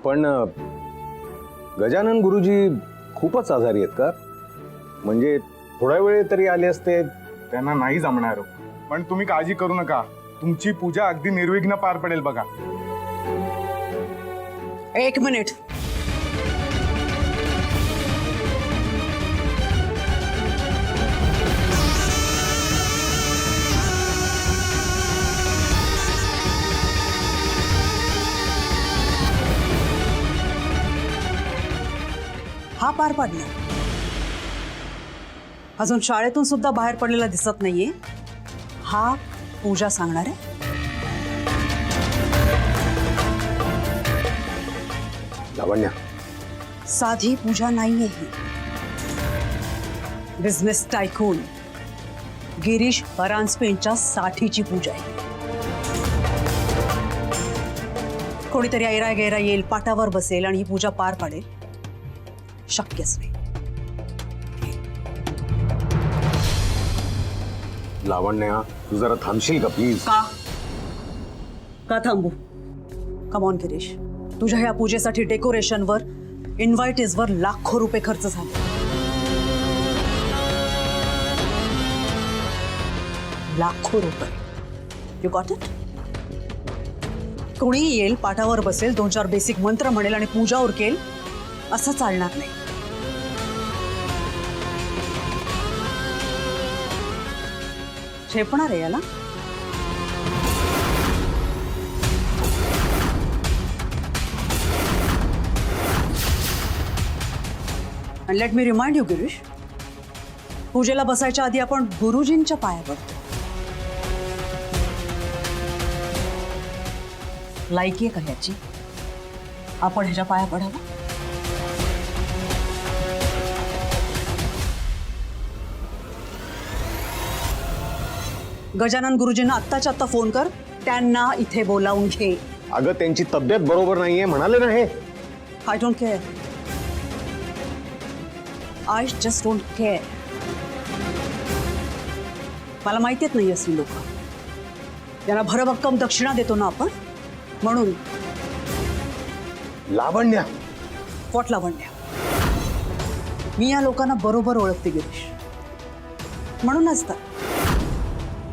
पण गजानन गुरुजी खूपच आजारी आहेत का? म्हणजे थोड्या वेळ तरी आले असते. त्यांना नाही जमणार. पण तुम्ही काळजी करू नका, तुमची पूजा अगदी निर्विघ्न पार पडेल बघा. एक मिनिट. हा पार पडला. अजून शाळेतून सुद्धा बाहेर पडलेला दिसत नाहीये. हा पूजा सांगणार आहे. लावण्या, साधी पूजा नाहीये ही. बिझनेस टायकून गिरीश परांजपेंच्या साठीची पूजा आहे. कोणीतरी ऐरा गैरा येईल, पाटावर बसेल आणि ही पूजा पार पाडेल, शक्यच नाही. लावण्या, तू जरा थांबशील का प्लीज? का थांबू? कम ऑन गिरीश, तुझ्या ह्या पूजेसाठी डेकोरेशनवर, इन्व्हायटीजवर लाखो रुपये खर्च झाले. लाखो रुपये. You got it? कोणीही येईल, पाटावर बसेल, 2-4 बेसिक मंत्र म्हणेल आणि पूजा उरकेल, असं चालणार नाही. झेपणार आहे याला? And let me remind you, Girish, पूजेला बसायच्या आधी आपण गुरुजींच्या पाया पडतो. लायकी आहे का ह्याची? आपण ह्याच्या पाया पडावं? गजानन गुरुजींना आत्ताच्या आत्ता फोन कर, त्यांना इथे बोलावून घे. अगं, त्यांची तब्येत बरोबर नाहीये म्हणाले ना हे. I don't care. I just don't care. मला माहितीच नाही असली लोक. त्यांना भरभक्कम दक्षिणा देतो ना आपण, म्हणून. लावण्या. व्हॉट लावण्या? मी या लोकांना बरोबर ओळखते गिरीश. म्हणूनच तर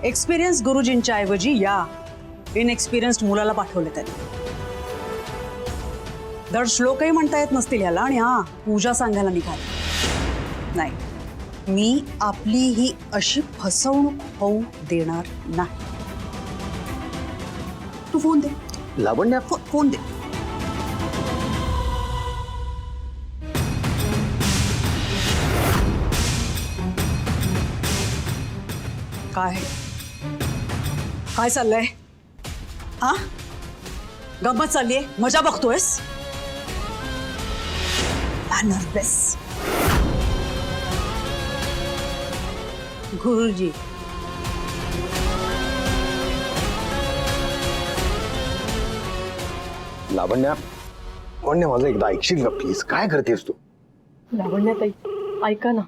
एक्सपिरियन्स गुरुजींच्या ऐवजी या इनएक्सपिरियन्स्ड मुलाला पाठवले त्यांनी. धड श्लोकही म्हणता येत नसतील ह्याला, आणि हा पूजा सांगायला निघाला. नाही, मी आपली ही अशी फसवणूक होऊ देणार नाही. तू फोन दे. लावण्या, फोन दे. काय काय चाललंय? हा, गंमत चाललीये? मजा बघतोयस? नर्वस. गुरुजी, लावण्या, लावण्या, माझं एकदा ऐकशील का प्लीज? काय करतेस तू? लावण्याताई, ऐका ना.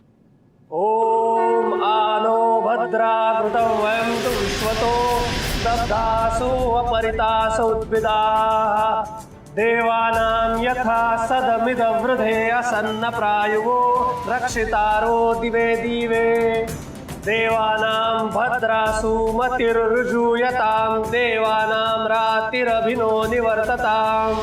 ओम आनो भद्रा कृतं वयं तु विश्वतो ददासु अपरितासु उद्भिदाः देवानां यथा सदमिदवृधे असन्न प्रायुवो रक्षितारो दिवे दिवे. देवानां भद्रासु मतिर्ऋजूयतां देवानां रातिरभिनो निवर्तताम्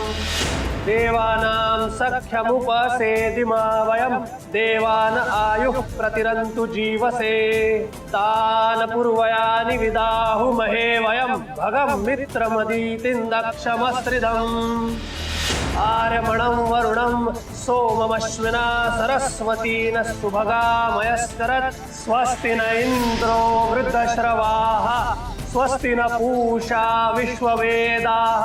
देवानां सख्यमुपसेदिमा वयं देवान आयुः प्रतिरन्तु जीवसे तान् पूर्वयानि विदाहुमहे वयं भगं मित्रमदीतिन्दक्षमस्त्रिदम् आर्यमणं वरुणं सोममश्विना सरस्वती न सुभगामयस्करत् स्वस्ति न इन्द्रो वृद्धश्रवाः स्वस्ति न पूषा विश्ववेदाः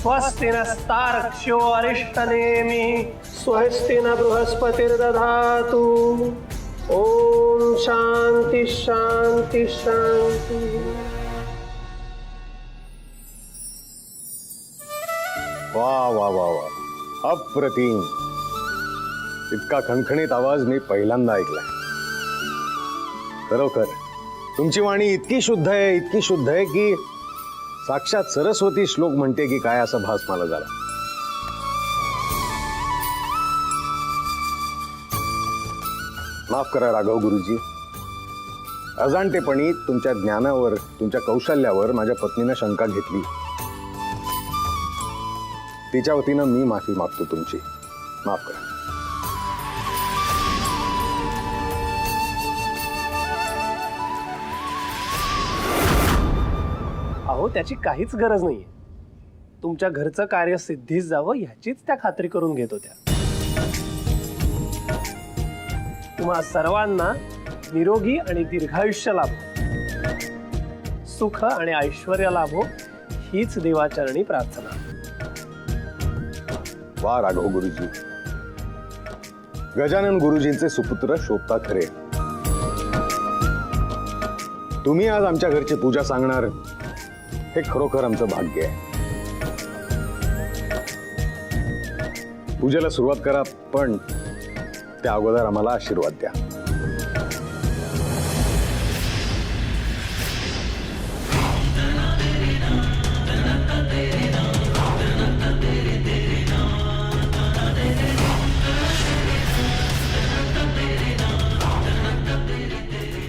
स्वस्ति नस्तार्क्ष्यो अरिष्टनेमि स्वस्ति न बृहस्पतिर्दधातु ओम शांति शांति शांति। वा वा वा वा, अप्रतिम. इतका खणखणीत आवाज मी पहिल्यांदा ऐकलाय. खरोखर तुमची वाणी इतकी शुद्ध आहे की साक्षात सरस्वती श्लोक म्हणते की काय असा भास मला झाला. माफ करा राघव गुरुजी, अजाणतेपणी तुमच्या ज्ञानावर तुमच्या कौशल्यावर माझ्या पत्नीने शंका घेतली. तिच्या वतीनं मी माफी मागतो तुमची. माफ करा. अहो त्याची काहीच गरज नाहीये. तुमच्या घरचं कार्य सिद्धीस जावं ह्याचीच त्या खात्री करून घेत होत्या. तुम्हा सर्वांना निरोगी आणि दीर्घायुष्य लाभो, सुख आणि ऐश्वर्य लाभो हीच देवाचरणी प्रार्थना. वा राघव गुरुजी, गजानन गुरुजींचे सुपुत्र शोभता खरे. तुम्ही आज आमच्या घरची पूजा सांगणार हे खरोखर आमचं भाग्य आहे. पूजेला सुरुवात करा, पण त्या अगोदर आम्हाला आशीर्वाद द्या.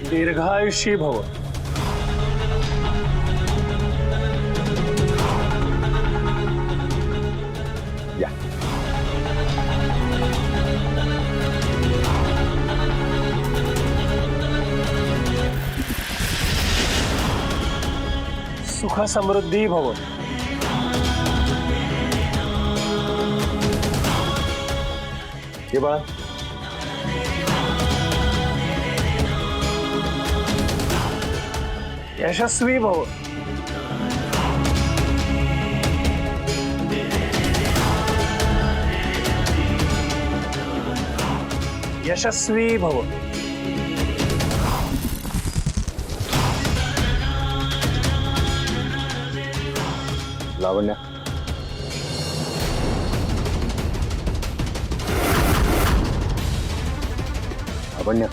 दीर्घायुषी भव. या. सुख समृद्धी भव. हे बाळा, यशस्वी भव. यशस्वी भव. लावण्या, लावण्या,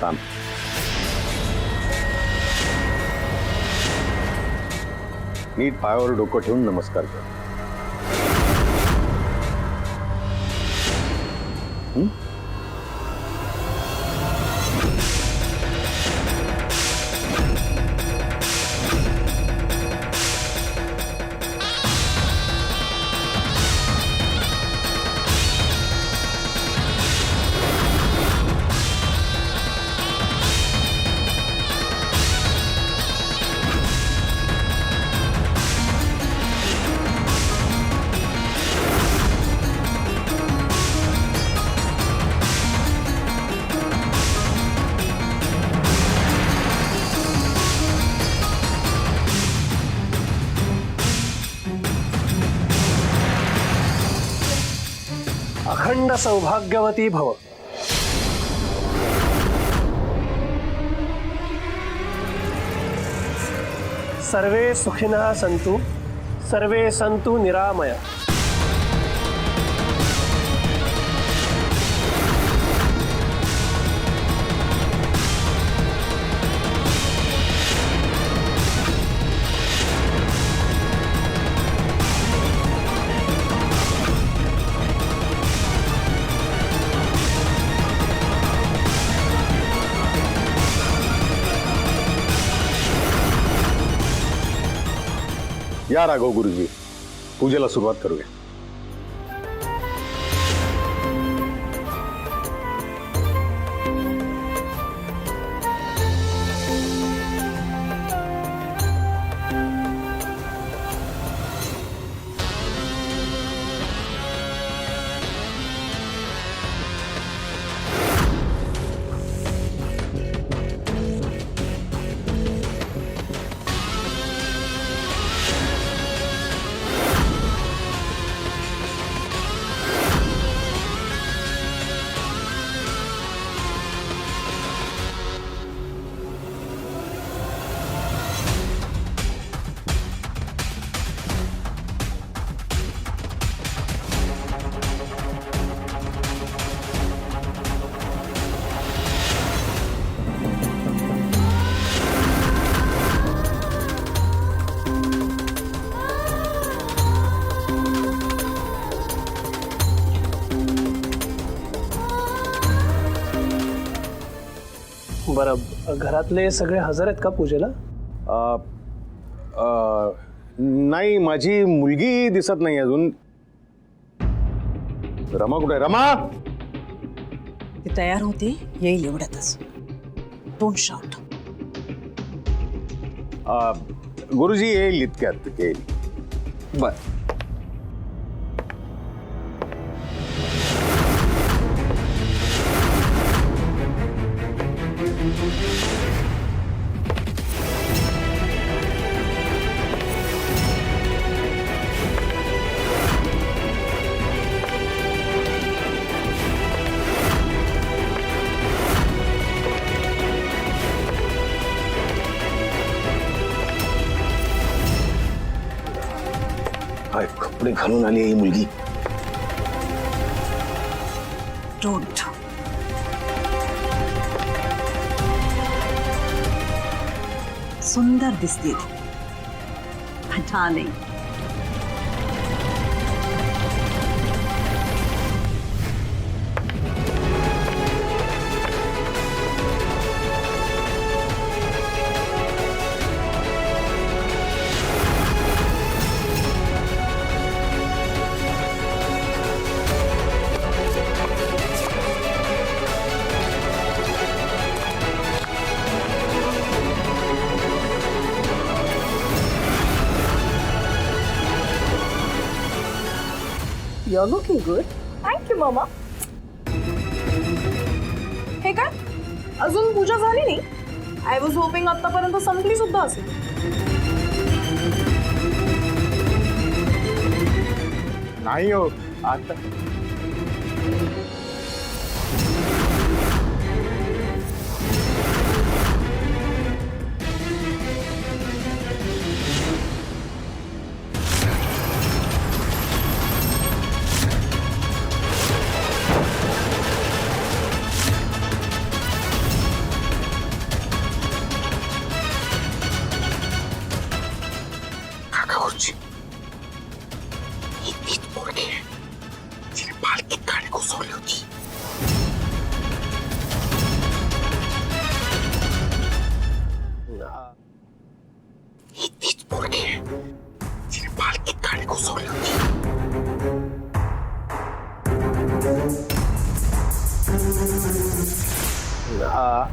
थांब. नीट पायावर डोकं ठेवून नमस्कार कर. अखंड सौभाग्यवती भव. सर्वे सुखिनः सन्तु, सर्वे सन्तु निरामया. या राघव गुरुजी, पूजेला सुरुवात करूया. बरं, घरातले सगळे हजर आहेत का पूजेला? नाही, माझी मुलगी दिसत नाही अजून. रमा कुठे आहे? रमा, ती तयार होती, येईल एवढ्यातच. Don't shout. गुरुजी येईल इतक्यात, येईल. बर. काय कपडे घालून आली ही मुलगी. डोंट. सुंदर दिसते. छान आहे. You're looking good. Thank you, Mama. हे काय? अजून पूजा झाली नाही? आय वॉज होपिंग आतापर्यंत संपली सुद्धा असेल. नाही हो, आता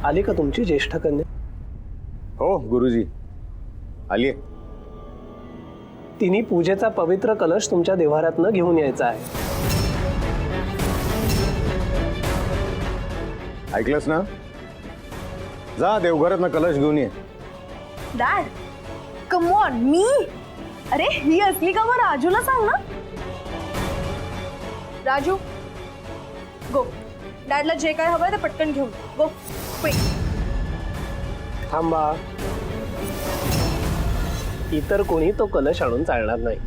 आली का तुमची ज्येष्ठ कन्या? हो गुरुजी, आलीये. तिने पूजेचा पवित्र कलश तुमच्या देव्हाऱ्यातनं घेऊन यायचा आहे. ऐकलंस ना? जा देवघरातनं कलश घेऊन ये. Dad, come on. मी? अरे ही असली का मग राजूला सांग ना. राजू, गो. डॅडला जे काय हवंय ते पटकन घेऊन गो. थांबा, इतर कोणी तो कलश आणून चालणार नाही.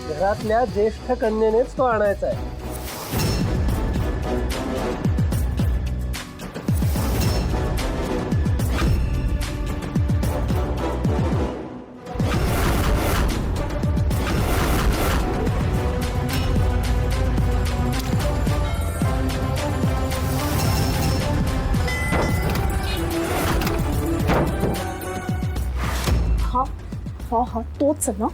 घरातल्या ज्येष्ठ कन्येनेच तो आणायचा आहे. हा तोच ना?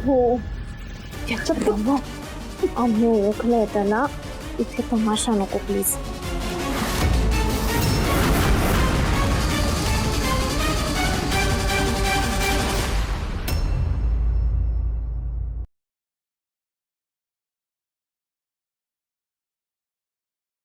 हो. त्याच्यात आम्ही ओळखलंय त्याला. इथे तमाशा नको प्लीज.